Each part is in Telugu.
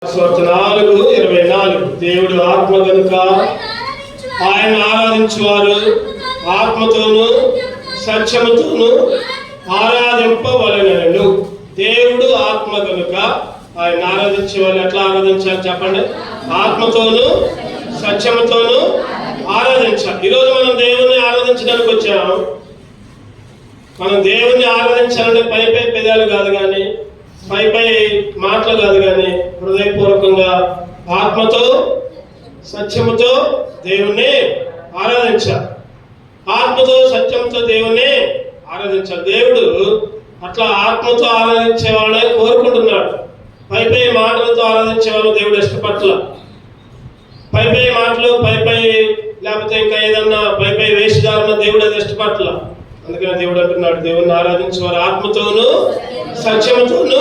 4:24 దేవుడు ఆత్మ కనుక ఆయన ఆరాధించువారు ఆత్మతోను సత్యముతోను ఆరాధింపవలెనను. దేవుడు ఆత్మ కనుక ఆయన ఆరాధించే వాళ్ళు ఎట్లా ఆరాధించాలి చెప్పండి? ఆత్మతోను సత్యముతోను ఆరాధించాలి. ఈరోజు మనం దేవుణ్ణి ఆరాధించడానికి వచ్చాము. మనం దేవుణ్ణి ఆరాధించాలంటే పై పెదాలు కాదు, కానీ పై మాటలు కాదు, కానీ హృదయపూర్వకంగా ఆత్మతో సత్యముతో దేవుణ్ణి ఆరాధించాలి. ఆత్మతో సత్యంతో దేవుణ్ణి ఆరాధించాలి. దేవుడు అట్లా ఆత్మతో ఆరాధించే వాళ్ళనే కోరుకుంటున్నాడు. పై మాటలతో ఆరాధించే వాళ్ళు దేవుడు ఇష్టపట్ల. పై మాటలు పై లేకపోతే ఇంకా ఏదన్నా పై వేషధారణ దేవుడు అది ఇష్టపట్ల. అందుకని దేవుడు అంటున్నాడు, దేవుణ్ణి ఆరాధించేవారు ఆత్మతోను సత్యముతోను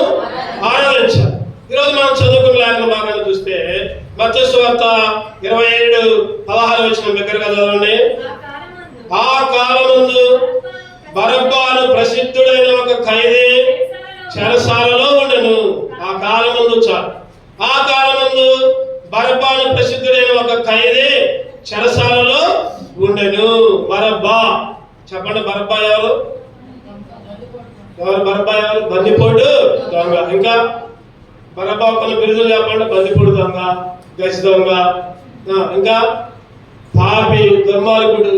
ఆరాధించాలి. ఈరోజు మనం చదువుకున్న లేఖన భాగాన్ని చూస్తే మత్తయి సువార్త 27:16 దగ్గరగా చదవండి. ఆ కాలమందు బరబ్బను ప్రసిద్ధుడైన ఒక ఖైదీ చెరసాలలో ఉండెను. ఆ కాలమందు ఆ కాలమందు బరబ్బను ప్రసిద్ధుడైన ఒక ఖైదీ చెరసాలలో ఉండెను. బరబ్బా చెప్పండి. బరబ్బా ఎవరు? బరబ్బా ఎవరు? బందిపోడు దొంగ. ఇంకా బరబ్బా కొన్ని బిరుదులు చెప్పండి. బందిపోడు దొంగ, గసి దొంగ, ఇంకా పాపి, దుర్మార్గుడు,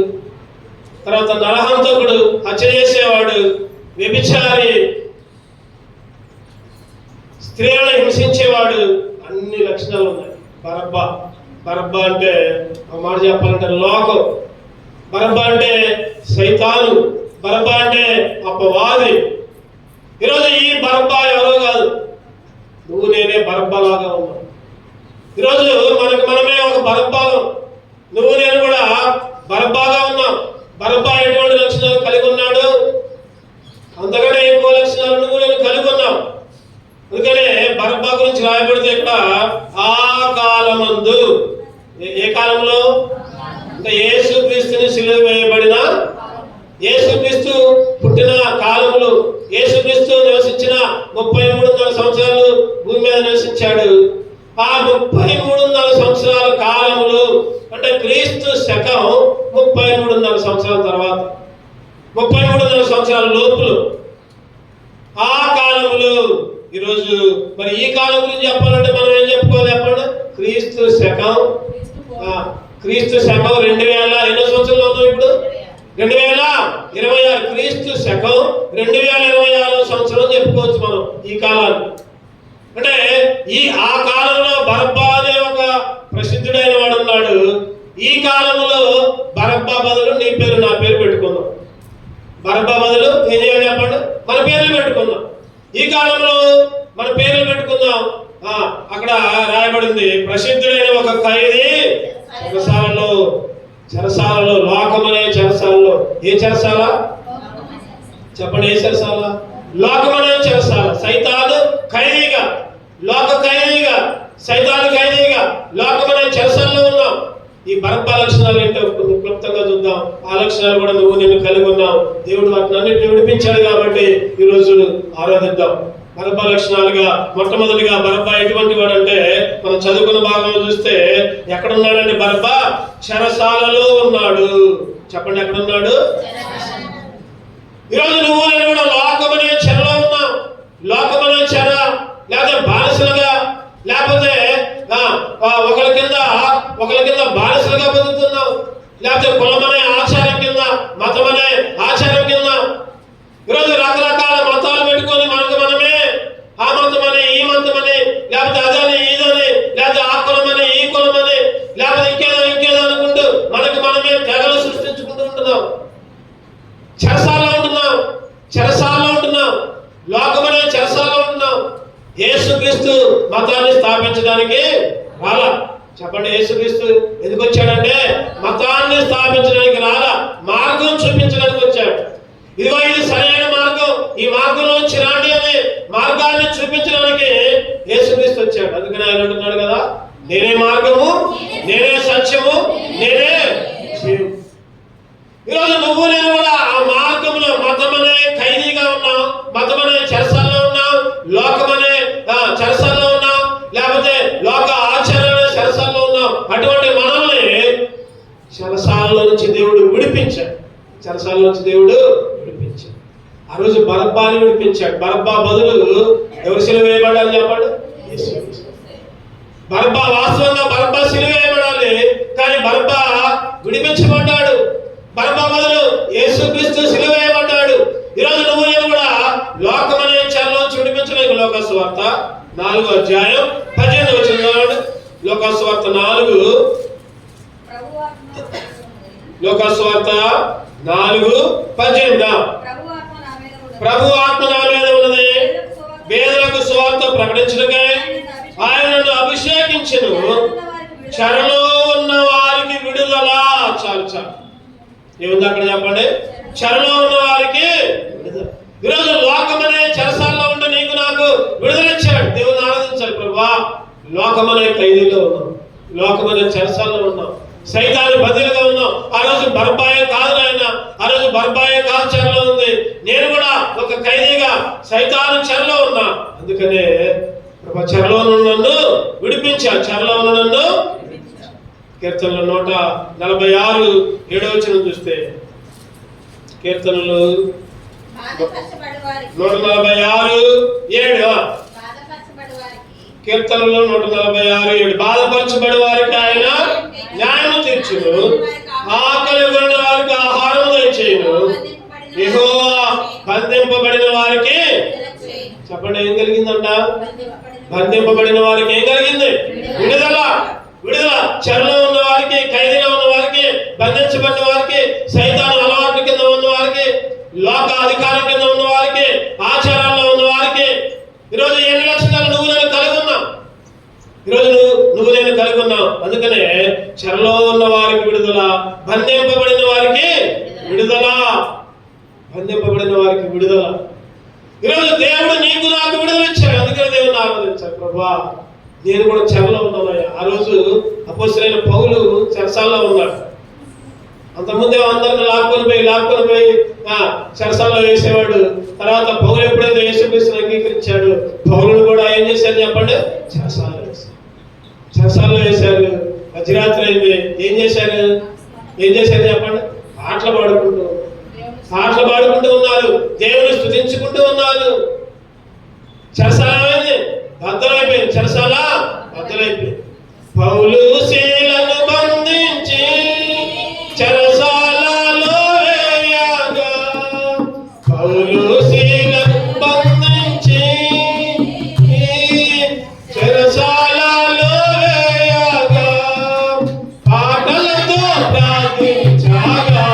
తర్వాత నరహంతకుడు, హత్య చేసేవాడు, వ్యభిచారి, స్త్రీలను హింసించేవాడు, అన్ని లక్షణాలు ఉన్నాయి బరబ్బా. బరబ్బా అంటే ఒక మాట చెప్పాలంటే లోకం. బరబ్బా అంటే సైతాను. బరబ్బా అంటే అపవాది. ఈరోజు ఈ బరబ్బా ఎవరో కాదు, నువ్వు నేనే బరబ్బలాగా ఉన్నావు. ఈరోజు మనమే ఒక బరబ్బాలం. నువ్వు నేను కూడా బరబ్బాగా ఉన్నాం. బరబ్బా ఎటువంటి లక్షణాలు కలిగి ఉన్నాడు? అంతకంటే ఎక్కువ లక్షణాలు నువ్వు నేను కలిగి ఉన్నాం. అందుకనే బరబ్బా గురించి రాయబడితే ఇక్కడ ఆ కాలమందు, ఏ కాలంలో అంటే యేసుక్రీస్తుని సిలువ వేయబడిన, యేసుక్రీస్తు పుట్టిన కాలములు, యేసుక్రీస్తు నివసించిన 33,500 సంవత్సరాలు భూమి మీద నివసించాడు. ఆ 33,500 సంవత్సరాల కాలములు అంటే క్రీస్తు శకం 33,500 సంవత్సరాల తర్వాత, 33,500 సంవత్సరాల లోపులు ఆ కాలములు. ఈరోజు మరి ఈ కాలం గురించి చెప్పాలంటే మనం ఏం చెప్పుకోవాలి చెప్పండి? క్రీస్తు శకం 2000 ఎన్నో సంవత్సరాలు అవుతాం ఇప్పుడు? 2026. క్రీస్తు శకం 2026 సంవత్సరం చెప్పుకోవచ్చు మనం ఈ కాలాన్ని. అంటే ఆ కాలంలో బరబ్బా అనే ఒక ప్రసిద్ధుడైన వాడు ఉన్నాడు. ఈ కాలంలో బరబ్బా బదులు నీ పేరు నా పేరు పెట్టుకుందాం. బరబ్బా బదులు ఏం చేయాలి చెప్పండి? మన పేర్లు పెట్టుకుందాం. ఈ కాలంలో మన పేర్లు పెట్టుకుందాం. అక్కడ రాయబడింది, ప్రసిద్ధుడైన ఒక ఖైదీ చెరసాలలో, లోకమనే చెరసాలలో. ఏ చెరసాల చెప్పండి? ఏ చెరసాల? లోకమనే చెరసాల. సైతాను ఖైదీగా, లోక ఖైదీగా, సైతాను ఖైదీగా లోకమనే చెరసాలలో ఉన్నాం. ఈ బరబ్బా లక్షణాలు ఏంటో క్లుప్తంగా చూద్దాం. ఆ లక్షణాలు కూడా నువ్వు నేను కలిగి ఉన్నాం. దేవుడు వాటిని అన్నింటినీ విడిపించాడు కాబట్టి ఈరోజు ఆరాధిద్దాం. బరబ్బా లక్షణాలుగా మొట్టమొదటిగా బరబ్బా ఎటువంటి వాడు అంటే మనం చదువుకున్న భాగంలో చూస్తే ఎక్కడున్నాడండి బరబ్బా? చెరసాలలో ఉన్నాడు. చెప్పండి, ఎక్కడున్నాడు? ఈరోజు నువ్వు నేను కూడా లోకమనే చెరలో ఉన్నాం. లోకమనే చెర, లేకపోతే బానిసలుగా, లేకపోతే ఒకరి కింద బానిసలుగా బతుకుతున్నాం, లేకపోతే కులమనే ఆచారం కింద, మతమనే ఆచారం కింద. ఈరోజు రకరకాల మతాలు పెట్టుకొని మనకు మనమే ఆ మతమని, ఈ మతమని, లేకపోతే అదని ఇదని, లేకపోతే ఆ కులమని, ఈ కులమని, లేకపోతే ఇంకేదో అనుకుంటూ మనకు మనమే తెగలు సృష్టించుకుంటూ ఉంటున్నాం. చెరసాల్లో ఉంటున్నాం. లోకమనే చెరసాల్లో ఉంటున్నాం. యేసుక్రీస్తు మతాన్ని స్థాపించడానికి రాలా. చెప్పండి, యేసుక్రీస్తు ఎందుకు వచ్చాడంటే మతాన్ని స్థాపించడానికి రాలా, మార్గం చూపించడానికి వచ్చాడు. ఇదిగో ఇది సరైన మార్గం, ఈ మార్గంలోంచి రాండి అనే మార్గాన్ని చూపించడానికి యేసుక్రీస్తు వచ్చాడు. అందుకని ఆయన అంటున్నాడు కదా, నేనే మార్గము, నేనే సత్యము, నేనే జీవం. ఈరోజు నువ్వు నేను కూడా ఆ మార్గంలో మతమనే ఖైదీగా ఉన్నాం, మతమనే చెరసాల్లో ఉన్నాం, లోకమనే చెరసాల్లో ఉన్నాం, లేకపోతే అటువంటి మనల్ని చెరసాలలో నుంచి దేవుడు విడిపించాడు. చెరసాల నుంచి దేవుడు విడిపించాడు. ఆ రోజు బరబ్బాని విడిపించాడు. బరబ్బా బదులు ఎవరు సిలువ వేయబడాలి చెప్పండి? బరబ్బా వాస్తవంగా బరబ్బా సిలువ వేయబడాలి, కానీ బరబ్బా విడిపించబడ్డాడు. బరబ్బా బదులు యేసుక్రీస్తు సిలువ వేయబడ్డాడు. ఈరోజు నువ్వు నేను కూడా లోకమనే చెరలోంచి విడిపించలేక లోకాసు సువార్త 4వ అధ్యాయం 18వ వచనం. లోకాసు సువార్త 4, లోకాసు సువార్త 4:18. ప్రభు ఆత్మ నా మీద ఉన్నది, పేదలకు సువార్త ప్రకటించుటకై ఆయన నన్ను అభిషేకించెను, చెరలో ఉన్న వారికి విడుదల. చాలు చాలు, ఏముంది అక్కడ చెప్పండి? చెరలో ఉన్న వారికి విడుదల. ఈరోజు లోకమనే చెరసాల్లో ఉంటే నీకు నాకు విడుదల ఇచ్చాడు. దేవుని ఆరాధించాలి. ప్రభువా, లోకమనే ఖైదీలో ఉన్నాం, లోకమనే చెరసాల్లో ఉన్నాం, సైతాను బదిలీగా ఉన్నాం. ఆ రోజు బర్బాయే కాదు నాయన, ఆ రోజు బర్బాయే కాదు చెరలో ఉంది. నేను కూడా ఒక ఖైదీగా సైతాను చెరలో ఉన్నా. అందుకనే ప్రభు చెరలో నన్ను విడిపించా, చెరలో నన్ను. కీర్తనలు 146:7 చూస్తే, కీర్తనలు 146:7. కీర్తనలు 146:7. బాధపరచబడి వారికి ఆయన న్యాయం తీర్చును, ఆకలి కొన్న వారికి ఆహారం దయచేయును, యెహోవా బంధింపబడిన వారికి. చెప్పండి, ఏం కలిగిందంట? బంధింపబడిన వారికి ఏం కలిగింది? విడుదల. విడుదల. చెరలో ఉన్న వారికి, ఖైదీలో ఉన్న వారికి, బంధించబడిన వారికి, సైతాను అలవాట్ల కింద ఉన్న వారికి, లోక అధికారం కింద ఉన్న వారికి, ఆచారాల్లో ఉన్న వారికి. ఈరోజు ఎన్ని లక్షణాలు నువ్వు నేను కలిగి ఉన్నాం. ఈరోజు నువ్వు నేను కలిగి ఉన్నాం. అందుకనే చెరలో ఉన్న వారికి విడుదల, బంధింపబడిన వారికి విడుదల, బంధింపబడిన వారికి విడుదల. ఈరోజు దేవుడు నీకు నాకు విడుదల ఇచ్చాడు. అందుకనే దేవుని ఆరాధించాలి. ప్రభువా, నేను కూడా చెరలో ఉన్నానయ్యా. ఆ రోజు అపోస్తలుడైన పౌలు చెరసాల్లో ఉన్నాడు. అంతకుముందే అందరిని లాక్కొని పోయి చెరసాల్లో వేసేవాడు. తర్వాత పౌలు ఎప్పుడైతే యేసుక్రీస్తుని అంగీకరించాడు, పౌలును కూడా ఏం చేశారు చెప్పండి? చెరసాల్లో వేశారు. మధ్యరాత్రి అయింది. ఏం చేశారు చెప్పండి? పాటలు పాడుకుంటూ ఉన్నారు, దేవుని స్తుతించుకుంటూ ఉన్నారు. చెరసాల అయింది, బద్దలైపోయింది. చెరసాల బద్దలైపోయింది. పౌలు శీలను బంధించి చెరసాలలో వేయగా, పౌలు శీలను బంధించి చెరసాలలో వేయగా, పాటలతో ప్రార్థించగా,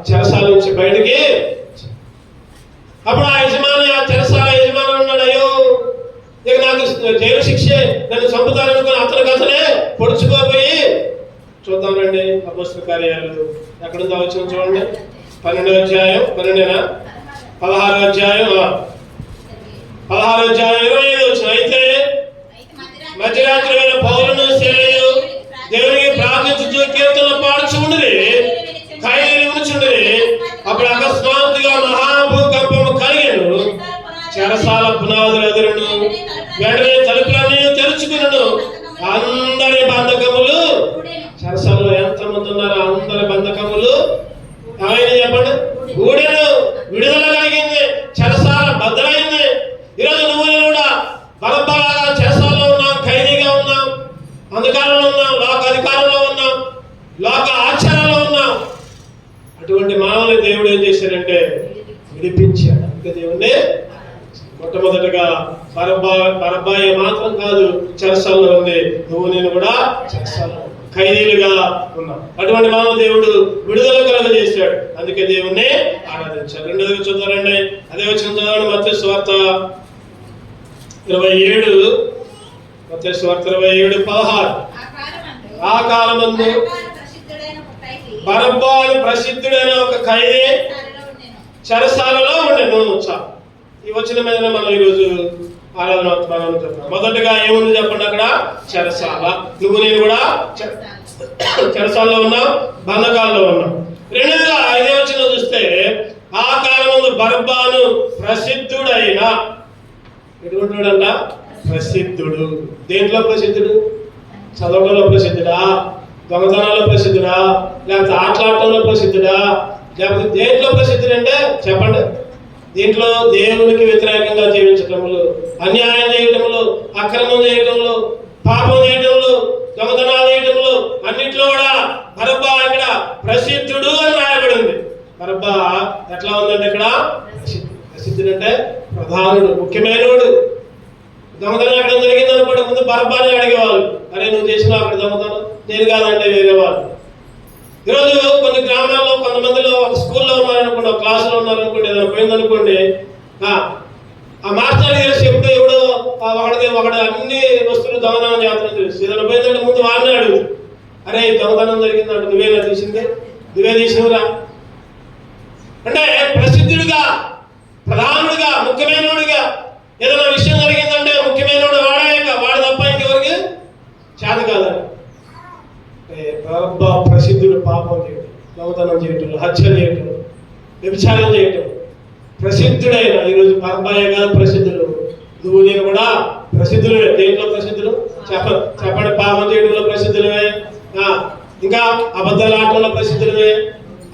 చెరసాల నుంచి బయటికి. అప్పుడు ఆ చెరసాల యజమాని ఉన్నాడు, అయ్యో ఇక నాకు జైలు శిక్షే, నన్ను చంపుతారనుకుని అతనే పొడుచుకోపోయి. చూద్దాం రండి అపోస్తల కార్యాలు ఎక్కడుందో వచ్చిన చూడండి. 12వ అధ్యాయం, 16వ అధ్యాయం 25వ వచనం. అయితే మధ్యరాత్రి వేళ పౌలును శిలయు దేవునికి ప్రార్థించుచు కీర్తనలు పాడుచుండిరి, ఖైదీలు వినుచుండిరి. అప్పుడు అకస్మాత్తుగా మహాభూకంపము కలిగెను, చెరసాల పునాదులు ఎదురును, వెంటనే తలుపులన్నీ తెరుచుకును, అందరి బంధకములు. చెరసాలలో ఎంతమంది ఉన్నారో అందరి బంధకములు ఏమైనా చెప్పండి? ఊడెను. విడుదల కలిగింది, చెరసాల బద్దలైంది. ఈరోజు నువ్వు కూడా బలబలాగా చెరసాలలో ఉన్నాం, ఖైదీగా ఉన్నాం, అంధకారంలో ఉన్నాం, లోక అధికారంలో ఉన్నాం, లోక ఆచారంలో ఉన్నాం. అటువంటి మానవుని దేవుడు ఏం చేశాడంటే విడిపించాడు. అందుకే దేవుణ్ణి మొట్టమొదటిగా బరబ్బాయి మాత్రం కాదు చెరసాల్లో ఉంది, నువ్వు నేను కూడా చెరసాల్లో. ఖైదీలుగా ఉన్నాం. అటువంటి మనం దేవుడు విడుదల కలుగజేశాడు. అందుకే దేవుణ్ణి ఆరాధించాలి. రెండోదిగా చూద్దామండి, అదే వచ్చిన చదవండి. మత్తయి సువార్త 27, మత్తయి సువార్త 27:16. ఆ కాలమందు బరబ్బా అని ప్రసిద్ధుడైన ఒక ఖైదీ చెరసాలలో ఉండెను. ఈ వచ్చిన మీద మనం ఈరోజు ఆరాధన చెప్తాం. మొదటగా ఏముంది చెప్పండి, అక్కడ చెరసాల. నువ్వు నేను కూడా చెరసాలలో ఉన్నాం, బంధకాల్లో ఉన్నాం. రెండోదిగా 5వ వచనం చూస్తే, ఆ కాలమందు బరబ్బాను ప్రసిద్ధుడైన, ఎటువంటివాడంట? ప్రసిద్ధుడు. దేంట్లో ప్రసిద్ధుడు? చదవడంలో ప్రసిద్ధుడా? దొంగతనాల్లో ప్రసిద్ధుడా? లేకపోతే ఆటలాటంలో ప్రసిద్ధుడా? లేకపోతే దేంట్లో ప్రసిద్ధుడు అంటే చెప్పండి. దీంట్లో దేవునికి వ్యతిరేకంగా జీవించటంలో, అన్యాయం చేయటంలో, అక్రమం చేయటంలో, పాపం చేయటంలో, దొంగతనాలు చేయటంలో, అన్నిట్లో కూడా బరబ్బా ఇక్కడ ప్రసిద్ధుడు అని రాయబడింది. బరబ్బా ఎట్లా ఉందంటే ఇక్కడ ప్రసిద్ధుడు అంటే ప్రధానుడు, ముఖ్యమైనవాడు. దొంగతనం ఎక్కడ జరిగింది అనుకోండి, ముందు బరబ్బాని అడిగేవాళ్ళు, అరే నువ్వు చేసినా అక్కడ దొంగతనం, నేను కాదంటే వేరే వాళ్ళు. ఈరోజు కొన్ని గ్రామాల్లో కొంతమందిలో ఒక స్కూల్లో ఉన్నారనుకోండి, ఒక క్లాసులో ఉన్నారనుకోండి, ఏదైనా పోయిందనుకోండి, ఆ మాస్టర్ తెలిసి ఎప్పుడు ఎవడో ఒకటి అన్ని వస్తువులు దొంగతనం చేస్తారని తెలుసు. ఏదైనా పోయిందంటే ముందు వాడిని అడుగు, అరే దొంగతనం జరిగిందంటే నువ్వేనా తీసింది, నువ్వే తీసినవురా అంటే ప్రసిద్ధుడిగా, ప్రధానుడిగా, ముఖ్యమైనవాడిగా. ఏదైనా విషయం జరిగిందంటే ముఖ్యమైనవాడు వాడాక, వాడు తప్ప ఇంకెవరికి చేత కాదండి. ప్రసిద్ధుడు పాపం చేయటం, దొంగతనం చేయటం, హత్య చేయటం, వ్యభిచారం చేయటం, ప్రసిద్ధుడైన. ఈరోజు బరబ్బాయే కాదు ప్రసిద్ధుడు, నువ్వు నేను కూడా ప్రసిద్ధులే. దేంట్లో ప్రసిద్ధులు చెప్పండి. పాపం చేయడంలో ప్రసిద్ధులమే, ఇంకా అబద్ధాలు ఆడటంలో ప్రసిద్ధులమే.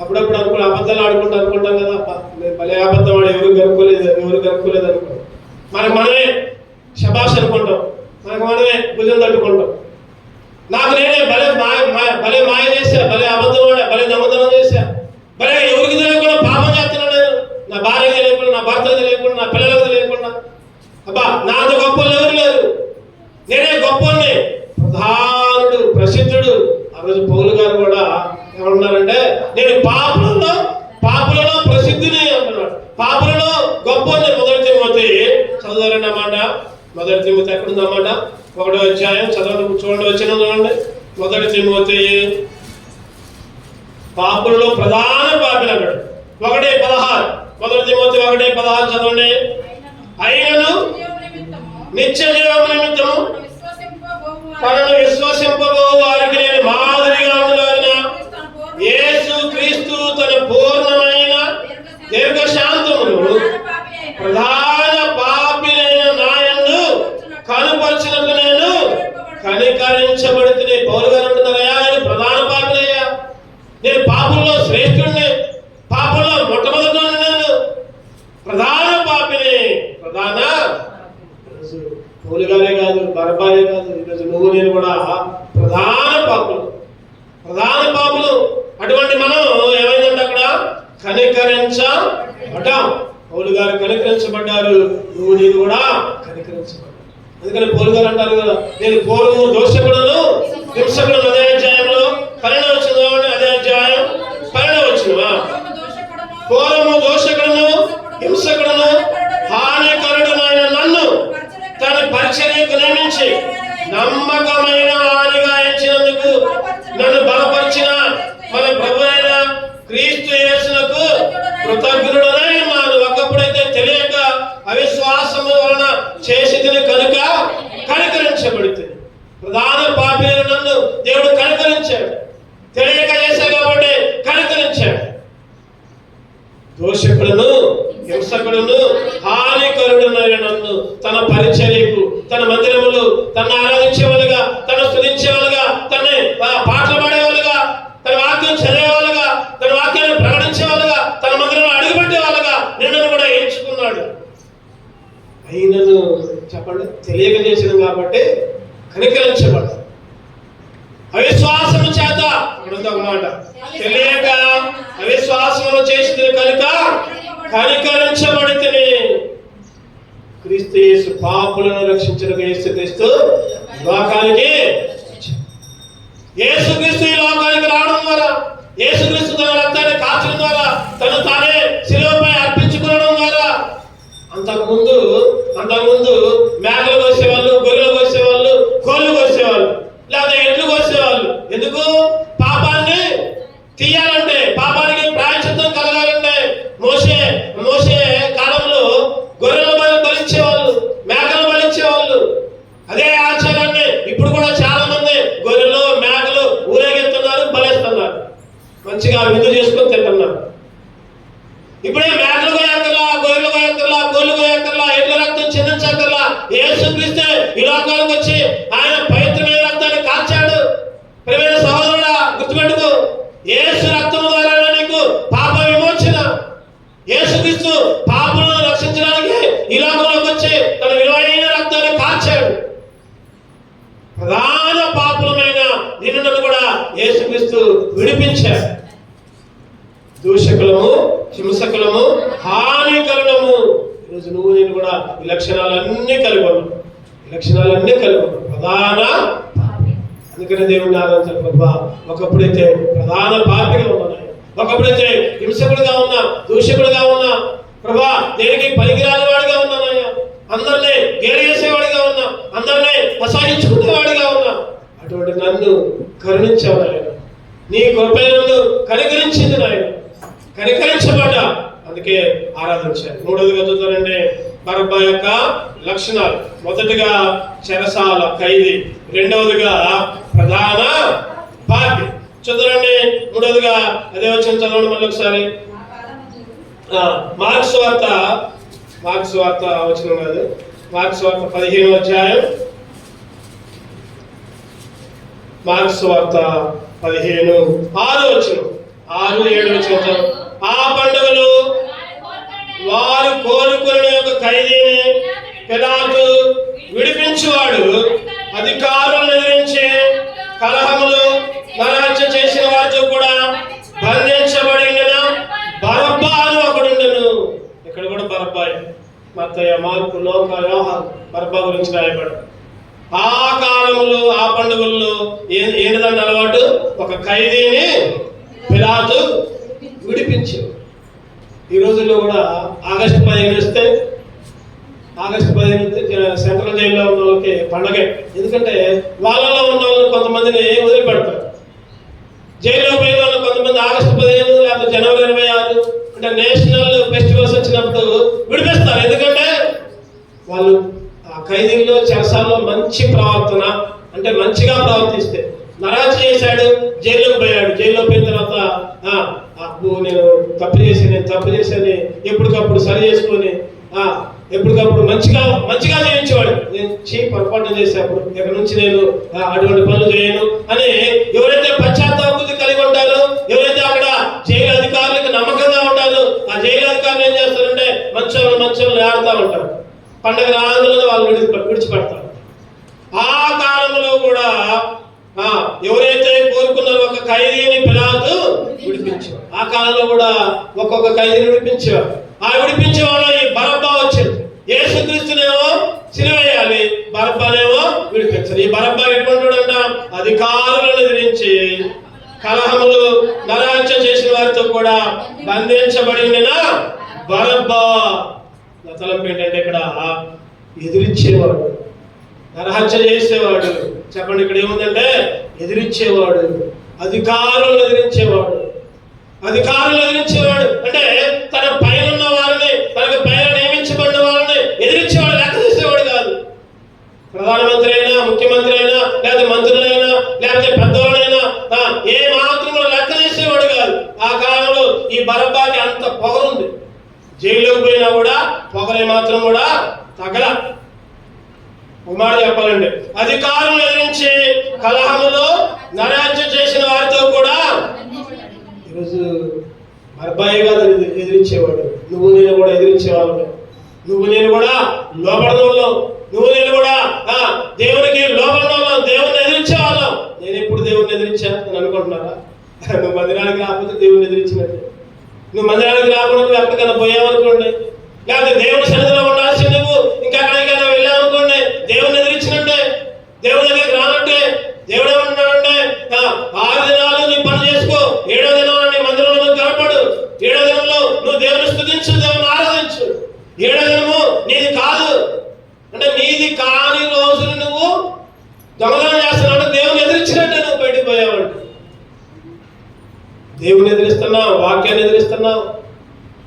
అప్పుడప్పుడు అబద్ధాలు అనుకుంటాం కదా, భలే అబద్ధం ఆడు, ఎవరు గనుక్కోలేదు అనుకో, మనకు మనమే శబాష్ అనుకుంటాం, మనకు మనమే భుజం తట్టుకుంటాం. నాకు నేనే భలే మాయ చేశా, భలే అబద్ధం ఆడా, భలే దొంగతనం చేశా, భలే ఎవరికి తెలియకుండా పాపం చేస్తున్నా నేను, నా భార్యకి తెలియకుండా, నా భర్తకు తెలియకుండా, నా పిల్లలకు తెలియకుండా. అబ్బా నాంత గొప్పలు ఎవరు లేరు, నేనే గొప్పని. ప్రధానుడు, ప్రసిద్ధుడు. ఆ రోజు పౌలు గారు కూడా ఏమన్నారంటే, నేను పాపులలో ప్రసిద్ధిని అంటున్నాడు, పాపులలో గొప్పని. మొదటి తిమోతి చదువుతారండి అన్నమాట. మొదటి తిమోతి ఎక్కడుందన్నమాట? 1వ అధ్యాయం చదవండి, చూడండి. మొదటి తిమోతి పాపులలో ప్రధాన పాపిని అన్నాడు. 1:16. మొదటి తిమోతి 1:16 చదవండి. అయినను నిత్య జీవము నిమిత్తము తనను విశ్వసింపబో వారికి నేను మాదిరిగా ఉండలాగిన యేసు క్రీస్తు తన పూర్ణమైన దీర్ఘశాంతమును ప్రధాన పాపినైన నాయన్ను కనుపరిచినట్లు నేను కనికరించబడితే. పౌలు గారు అంటున్నారయ్యా, నేను ప్రధాన పాపినయ్యా, నేను పాపుల్లో శ్రేష్ఠుడిని, పాపుల్లో మొట్టమొదటి నేను ప్రధాన పాపిని. ప్రధాన పౌలు గారే కాదు, బరబ్బాయే కాదు, ఈరోజు నువ్వు నేను కూడా ప్రధాన పాపులు. అటువంటి మనం ఏమైందంటే అక్కడ కనికరించబడ్డాం. పౌలు గారు కనికరించబడ్డారు, నువ్వు నేను కూడా కనికరించబడ్డావు. అందుకని పౌలు గారు అంటారు కదా, నేను పూర్వము దోషకులను హింసకులను. అదే అధ్యాయంలో 12వ వచనం, అదే అధ్యాయం 12వ వచనం. పూర్వము దోషకులను హింసకులను హానికరుడైన నన్ను తన పరిచర్యకు నియమించి నమ్మకమైన వారిగా ఎంచినందుకు నన్ను బలపరిచిన మన ప్రభువైన క్రీస్తు యేసునకు కృతజ్ఞుడనై ఉన్నాను. ఒకప్పుడైతే తెలియక అవిశ్వాసము వలన చేసితిని కనుక కనికరించబడితే. ప్రధాన పాపిని నన్ను దేవుడు కనికరించాడు, తెలియక చేశా కాబట్టి కనికరించాడు. దోషకులను హింసకులను హానికరుడునైన నన్ను తన పరిచర్యకు, తన మందిరములు తన ఆరాధించేవాళ్ళుగా, తన స్తుతించేవాళ్ళుగా, తన పాటలు పాడేవాళ్ళుగా, తన వాక్యం చదివేవాళ్ళుగా, తన వాక్యాన్ని ప్రకటించేవాళ్ళుగా, తన మందిరంలో అడుగుపెట్టే వాళ్ళుగా నిన్ను కూడా ఎంచుకున్నాడు. అయినను చెప్పండి, తెలియక చేసిన కాబట్టి కనికరించబడ్డా. అవిశ్వాసము చేత ఒక మాట, తెలియక అవిశ్వాసమును చేసింది కనుక కనికరించబడితే. క్రీస్తు యేసు పాపులను రక్షించిన యేసు క్రీస్తు లోకానికి యేసుక్రీస్తు ఈ లోకానికి రావడం ద్వారా, యేసుక్రీస్తు తన రక్తాన్ని కాల్చడం ద్వారా, తను తానే శిలువపై అర్పించుకోవడం ద్వారా, అంతకుముందు మేకలు కోసేవాళ్ళు, గొర్రెలు కోసేవాళ్ళు, కోళ్ళు కోసేవాళ్ళు, లేదా ఎడ్లు కోసేవాళ్ళు. ఎందుకు? పాపాన్ని తీయాలంటే, పాపానికి ప్రాయశ్చిత్తం కలగాలంటే. మోషే కాలంలో గొర్రెలు బలించేవాళ్ళు, మేకలు బలించేవాళ్ళు. అదే ఆచారాన్ని ఇప్పుడు కూడా చాలా మంది గొర్రెలు మేకలు ఊరేగిస్తున్నారు, బలిస్తున్నారు, మంచిగా విందు చేసుకొని తింటున్నారు. ఇప్పుడే మేకలు కోయక్కర్లా, గొర్రెలు కోయక్కర్లా, కోళ్ళు కోయక్కర్లా, ఎడ్ల రక్తం చిందించక్కర్లా. యేసుక్రీస్తే ఈ లోకానికి వచ్చి ఆయన పవిత్రమైన రక్తాన్ని కాల్చాడు. ప్రియమైన సహోదరుడా, గుర్తుపెట్టుకో, యేసు రక్తం ద్వారా నీకు పాప విమోచన. యేసుక్రీస్తు పాపలను రక్షించడానికి ఈ లోకంలోకి వచ్చి తన విలువైన రక్తాన్ని కాల్చాడు. ప్రధాన పాపులమైన నిన్ను కూడా యేసుక్రీస్తు విడిపించాడు. దూషకులము, హింసకులము, హానికరులము. ఈరోజు నువ్వు నేను కూడా ఈ లక్షణాలన్నీ కలిగి ఉన్నావు. ప్రధాన. అందుకనే దేవుడిని ఆరాధించాలి. ప్రభా, ఒకప్పుడైతే ప్రధాన పాపిగా ఉన్నా, ఒకప్పుడైతే హింసకుడిగా ఉన్నా, దూషకుడిగా ఉన్నా, ప్రభా దేనికి పనికిరాని వాడిగా ఉన్నానయ్యా, అందరినీ గేరేసేవాడిగా ఉన్నా, అందరినీ అసహించుకునేవాడిగా ఉన్నా, అటువంటి నన్ను కరుణించావు నాయన. నీ కృప నన్ను కనికరించింది నాయన, కనికరించబడ్డా. అందుకే ఆరాధించాను. మూడవదిగా చూద్దానండి బరబ్బా యొక్క లక్షణాలు. మొదటిగా చెరసాల ఖైదీ, రెండవదిగా ప్రధాన పాపి. చూద్దానండి మూడవదిగా అదే వచ్చిన చదవండి మళ్ళీ ఒకసారి. మార్క్స్ వార్త వచ్చిన కాదు, మార్క్స్ వార్త 15వ అధ్యాయం, మార్క్స్ వార్త 15, 6 వచ్చిన 6, 7 వచ్చిన. ఆ పండుగలు వారు కోరుకునే ఒక ఖైదీని పిలాతు విడిపించువాడు అధికారులను ఎదిరించి కలహములు నరహత్య చేసిన వారితో కూడా బంధించబడిన బరబ్బా అని ఒకడుండెను. ఇక్కడ కూడా బరబ్బాయి, మత్తయి, మార్కు, లూకా, యోహాను బరబ్బా గురించి రాయబడ్డాడు. ఆ కాలంలో, ఆ పండుగల్లో ఏంటిదంటే అలవాటు, ఒక ఖైదీని పిలాతు విడిపించాడు. ఈ రోజుల్లో కూడా ఆగస్టు 15 వస్తే సెంట్రల్ జైల్లో ఉన్న వాళ్ళకి పండగే. ఎందుకంటే వాళ్ళలో ఉన్న వాళ్ళు కొంతమందిని వదిలిపెడతారు. జైల్లో పోయిన వాళ్ళు కొంతమంది ఆగస్టు 15 లేకపోతే జనవరి 26 అంటే నేషనల్ ఫెస్టివల్స్ వచ్చినప్పుడు విడిపిస్తారు. ఎందుకంటే వాళ్ళు ఆ ఖైదీల్లో, చెరసాల్లో మంచి ప్రవర్తన అంటే మంచిగా ప్రవర్తిస్తే. నరహత్య చేశాడు, జైల్లోకి పోయాడు. జైల్లో పోయిన తర్వాత నేను తప్పు చేశాను ఎప్పటికప్పుడు సరి చేసుకొని ఎప్పటికప్పుడు మంచిగా జీవించేవాడు. నేను పొరపాటు చేసేప్పుడు ఇక్కడ నుంచి నేను అటువంటి పనులు చేయను అని ఎవరైతే పశ్చాత్తాపబుద్ధి కలిగి ఉంటారో, ఎవరైతే అక్కడ జైలు అధికారులకు నమ్మకంగా ఉంటారో, ఆ జైలు అధికారులు ఏం చేస్తారంటే మంచోళ్ళు ఆడుతూ ఉంటారు. పండగ రాగానే వాళ్ళు విడిచిపెడతారు. ఆ కాలంలో కూడా ఎవరైతే కోరుకున్నారో ఒక ఖైదీని పిలాతు విడిపించారు. ఆ కాలంలో కూడా ఒక్కొక్క ఖైదీని విడిపించేవారు. ఆ విడిపించే వాళ్ళు ఈ బరబ్బా వచ్చారు. యేసుక్రీస్తునేమో సిలువేయాలి, బరబ్బానేమో విడిపించారు. ఈ బరబ్బా ఎటువంటివాడంట, అధికారులను ఎదిరించి కలహములు నరహత్య చేసిన వారితో కూడా బంధించబడిన బరబ్బా. తలంపు ఏంటంటే ఇక్కడ ఎదిరించేవాడు, నరహత్య చేసేవాడు. చెప్పండి, ఇక్కడ ఏముందంటే ఎదిరించేవాడు, అధికారులను ఎదిరించేవాడు. అంటే తన పైన ఉన్న వారిని, తనకు పైన నియమించబడిన వారిని ఎదిరించేవాడు, లెక్క చేసేవాడు కాదు. ప్రధానమంత్రి అయినా, ముఖ్యమంత్రి అయినా, లేదా మంత్రులైనా, లేకపోతే పెద్దవాళ్ళైనా ఏ మాత్రం లెక్క చేసేవాడు కాదు. ఆ కాలంలో ఈ బరబ్బాకి అంత పొగరుంది. జైల్లోకి పోయినా కూడా పొగరే మాత్రం కూడా తగల. ఒక మాట చెప్పాలండి, అధికారులను ఎదిరించి కలహములో నరహత్య చేసిన వారితో కూడా. ఈరోజు బరబ్బాయి కాదు ఎదిరించేవాడు, నువ్వు నేను కూడా ఎదిరించేవాళ్ళం. నువ్వు నేను కూడా లోబడిన వాళ్ళం, నువ్వు నేను కూడా దేవునికి లోబడిన వాళ్ళం, దేవుని ఎదిరించేవాళ్ళం. నేను ఎప్పుడు దేవుడిని ఎదిరించాను అని అనుకుంటున్నారా? నువ్వు మందిరానికి రాకపోతే దేవుడిని ఎదిరించినట్టు. నువ్వు మందిరానికి రాకుండా నువ్వు ఎక్కడికైనా పోయావనుకోండి, లేకపోతే దేవుని సన్నిధిలో ఉండాల్సి నువ్వు ఇంకా ఎక్కడికైనా వెళ్ళావనుకోండి, దేవుని ఎదిరించినట్టే. దేవుని దగ్గరికి రానంటే దేవుడు ఏమంటున్నాడంటే ఏడో దినము నీది కాదు అంటే నీది కాని రోజులు నువ్వు దొంగతనం చేస్తున్నావు, దేవుని ఎదిరించినట్టే నువ్వు బయటకు పోయావంట. దేవుని ఎదిరిస్తున్నావు, వాక్యాన్ని ఎదిరిస్తున్నావు,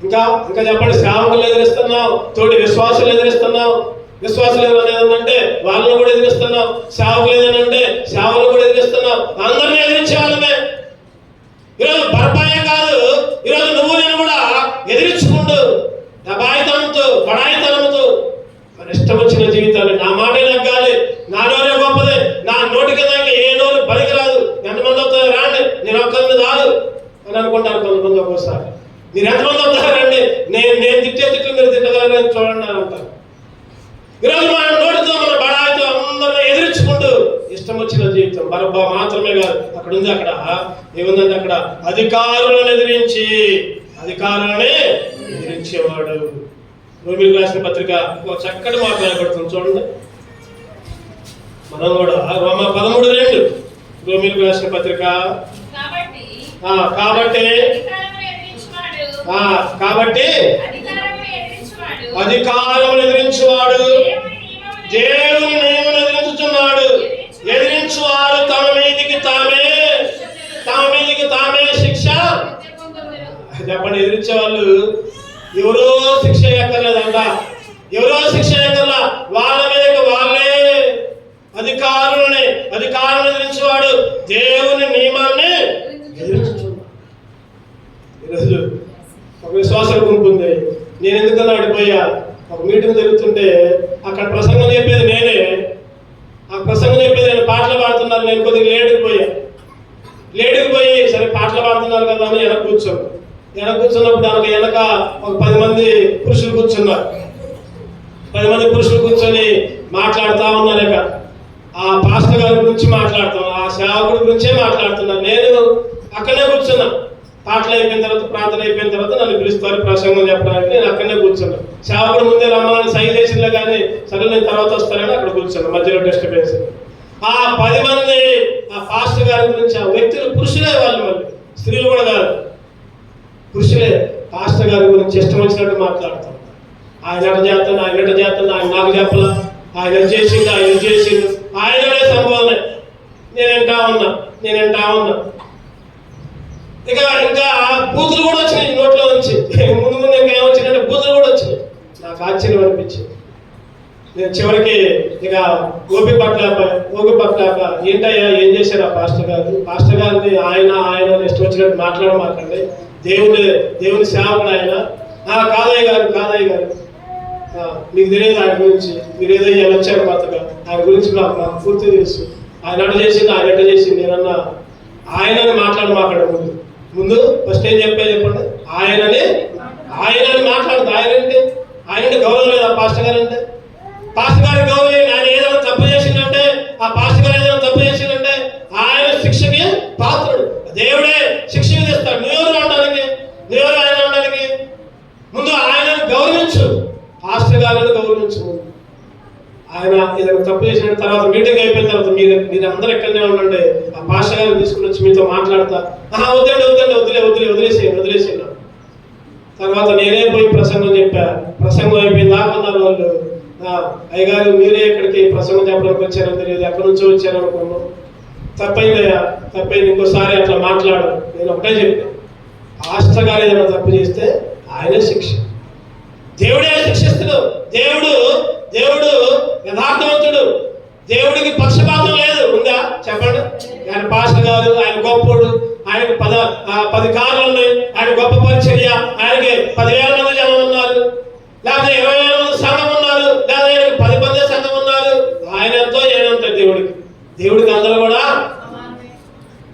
ఇంకా ఇంకా చెప్పండి, సేవకులు ఎదిరిస్తున్నావు, తోటి విశ్వాసులు ఎదిరిస్తున్నావు. విశ్వాసులు ఏదంటే వాళ్ళని కూడా ఎదిరిస్తున్నావు, సేవకులు ఏదంటే సేవలు కూడా ఎదిరిస్తున్నావు. అందరినీ ఎదిరించే వాళ్ళమే. ఈరోజు బర్బాయే కాదు, ఈరోజు నువ్వు నేను కూడా ఎదిరించుకుంటూ డబాయితనంతో బడాయితనంతో మన ఇష్టం వచ్చిన జీవితాలు. నా మాటే నగ్గాలి, నా నోరే గొప్పదే, నా నోటికి దాకా ఏ నోరు పనికి రాదు, ఎంతమంది వస్తారు రాండి, నేను ఒక్కరిని రాదు అని అనుకుంటారు కొంతమంది. ఒక్కోసారి మీరు ఎంతమంది వస్తారండి, నేను తిట్టే తిట్లు మీరు తిట్టగలరని చూడండి అని అంటారు. ఈరోజు మన నోటితో మన బడాయితో అందరినీ ఎదిరించుకుంటూ ఇష్టం వచ్చిన జీవితం. బరబ్బా మాత్రమే కాదు, అక్కడ ఉంది, అక్కడ ఏముందంటే అక్కడ అధికారులను ఎదిరించేవాడు. రోమిలకు రాసిన పత్రిక ఒక చక్కటి మాట రాయబడుతుంది చూడండి. మనం కూడా రోమ 13:2 రోమిలకు రాసిన పత్రిక. కాబట్టి అధికారమును ఎదిరించువాడు దేవుని నియమమును ఎదిరించుచున్నాడు. ఎదిరించువారు తమ మీదికి తామే శిక్ష. చెప్పండి, ఎదిరించే వాళ్ళు ఎవరో శిక్ష ఎక్కర్లేదంట, ఎవరో శిక్ష ఎక్కర్లా, వాళ్ళ మీదకి వాళ్ళే అధికారులను ఎదిరించేవాడు దేవుని నియమాన్ని ఎదిరించుచున్నాడు. ఈరోజు ఒక విశ్వాసం గుంపు ఉంది. నేను ఎందుకన్నా అడిపోయా, ఒక మీటింగ్ జరుగుతుంటే అక్కడ ప్రసంగం చెప్పేది నేనే, ఆ ప్రసంగం చెప్పేది నేను, పాటలు పాడుతున్నారు, నేను కొద్దిగా లేటుకు పోయి సరే పాటలు పాడుతున్నారు కదా అని వెనక కూర్చున్నప్పుడు దానికి వెనక ఒక 10 మంది పురుషులు కూర్చున్నారు. 10 మంది పురుషులు కూర్చొని మాట్లాడుతూ ఉన్నారు. ఇక ఆ పాస్టర్ గారి గురించి మాట్లాడుతాం, ఆ సేవకుడి గురించే మాట్లాడుతున్నారు. నేను అక్కడనే కూర్చున్నా. పాటలు అయిపోయిన తర్వాత, ప్రార్థన అయిపోయిన తర్వాత నన్ను పిలుస్తారు ప్రసంగం చెప్పడానికి. నేను అక్కడనే కూర్చున్నా. సేవకుడు ముందే రమ్మని సైన్ చేసిందే కానీ సరే నేను తర్వాత వస్తానని అక్కడ కూర్చున్నా, మధ్యలో డిస్టర్బెన్స్. ఆ 10 మంది ఆ పాస్టర్ గారి గురించి, ఆ వ్యక్తులు పురుషులే, వాళ్ళు మళ్ళీ స్త్రీలు కూడా కాదు, పురుషులే పాస్టర్ గారి గురించి ఇష్టం వచ్చినట్టు మాట్లాడతాం. ఆయన ఎట చేస్తాను, ఆయన నాకు చెప్పలా, ఆయన చేసిండు, ఆయననే సంభవమే. నేను వింటా ఉన్నా. ఇంకా బూతులు కూడా వచ్చినాయి నోట్లో నుంచి. ముందు ఇంకా ఏమొచ్చిందంటే బూతులు కూడా వచ్చినాయి. నాకు ఆశ్చర్యం అనిపించింది. నేను చివరికి ఇక ఓపిక పట్టలేక ఏంటయ్యా ఏం చేశారు ఆ పాస్టర్ గారిని ఆయన ఇష్టం వచ్చినట్టు మాట్లాడమాకండి, దేవుని సేవకుడు ఆయన. కాదయ్య గారు మీకు తెలియదు ఆయన గురించి, మీరు ఏదో వచ్చారు కొత్తగా, ఆయన గురించి నాకు పూర్తి తెలుసు. ఆయన ఎట చేసింది నేనన్నా ఆయనని మాట్లాడమాకండి. ముందు ఫస్ట్ ఏం చెప్పండి, ఆయనని మాట్లాడదు. ఆయనంటే గౌరవం లేదా పాస్టర్ గారు అంటే? పాస్టర్ గారి గౌరవం. ఆయన ఏదైనా తప్పు చేసిందంటే, ఆ పాస్టర్ గారు ఏదైనా తప్పు చేసిందంటే ఆయన శిక్షకి పాత్రుడు. దేవుడే శిక్ష విధిస్తాడు. నువ్వెవరు అనడానికి? ఆయన అనడానికి? ముందు ఆయనను గౌరవించు, పాస్టర్ గారిని గౌరవించు. ఆయన ఏదైనా తప్పు చేసిన తర్వాత, మీటింగ్ అయిపోయిన తర్వాత మీరు అందరూ ఎక్కడనే ఉండండి, ఆ పాస్టర్ గారిని తీసుకుని వచ్చి మీతో మాట్లాడతా. వదిలేసేయండి. తర్వాత నేనే పోయి ప్రసంగం చెప్పా. ప్రసంగం అయిపోయింది దాకున్నారు వాళ్ళు. అయ్యగారు మీరే ఇక్కడికి ప్రసంగం చెప్పడానికి వచ్చారో తెలియదు, ఎక్కడి నుంచో వచ్చారనుకున్నాను. తప్పైంది, ఇంకోసారి అట్లా మాట్లాడు. నేను ఒకటే చెప్పాను, పాస్టర్ గారు ఏదైనా తప్పు చేస్తే ఆయనే శిక్ష. దేవుడే శిక్షిస్తుడు. దేవుడు యథార్థవంతుడు. దేవుడికి పక్షపాతం లేదు. ఉందా చెప్పండి? ఆయన పాస్టర్ గారు, ఆయన గొప్పోడు, ఆయనకు 10 కార్లు ఉన్నాయి, ఆయన గొప్ప పరిచర్య, ఆయనకి 10,000 మంది జనం ఉన్నారు, లేకపోతే 20,000 మంది సంఘం ఉన్నారు, లేదా ఆయనకి 10 మంది సంఘం ఉన్నారు. ఆయన ఎంతో ఏనంతో దేవుడికి అందరూ కూడా.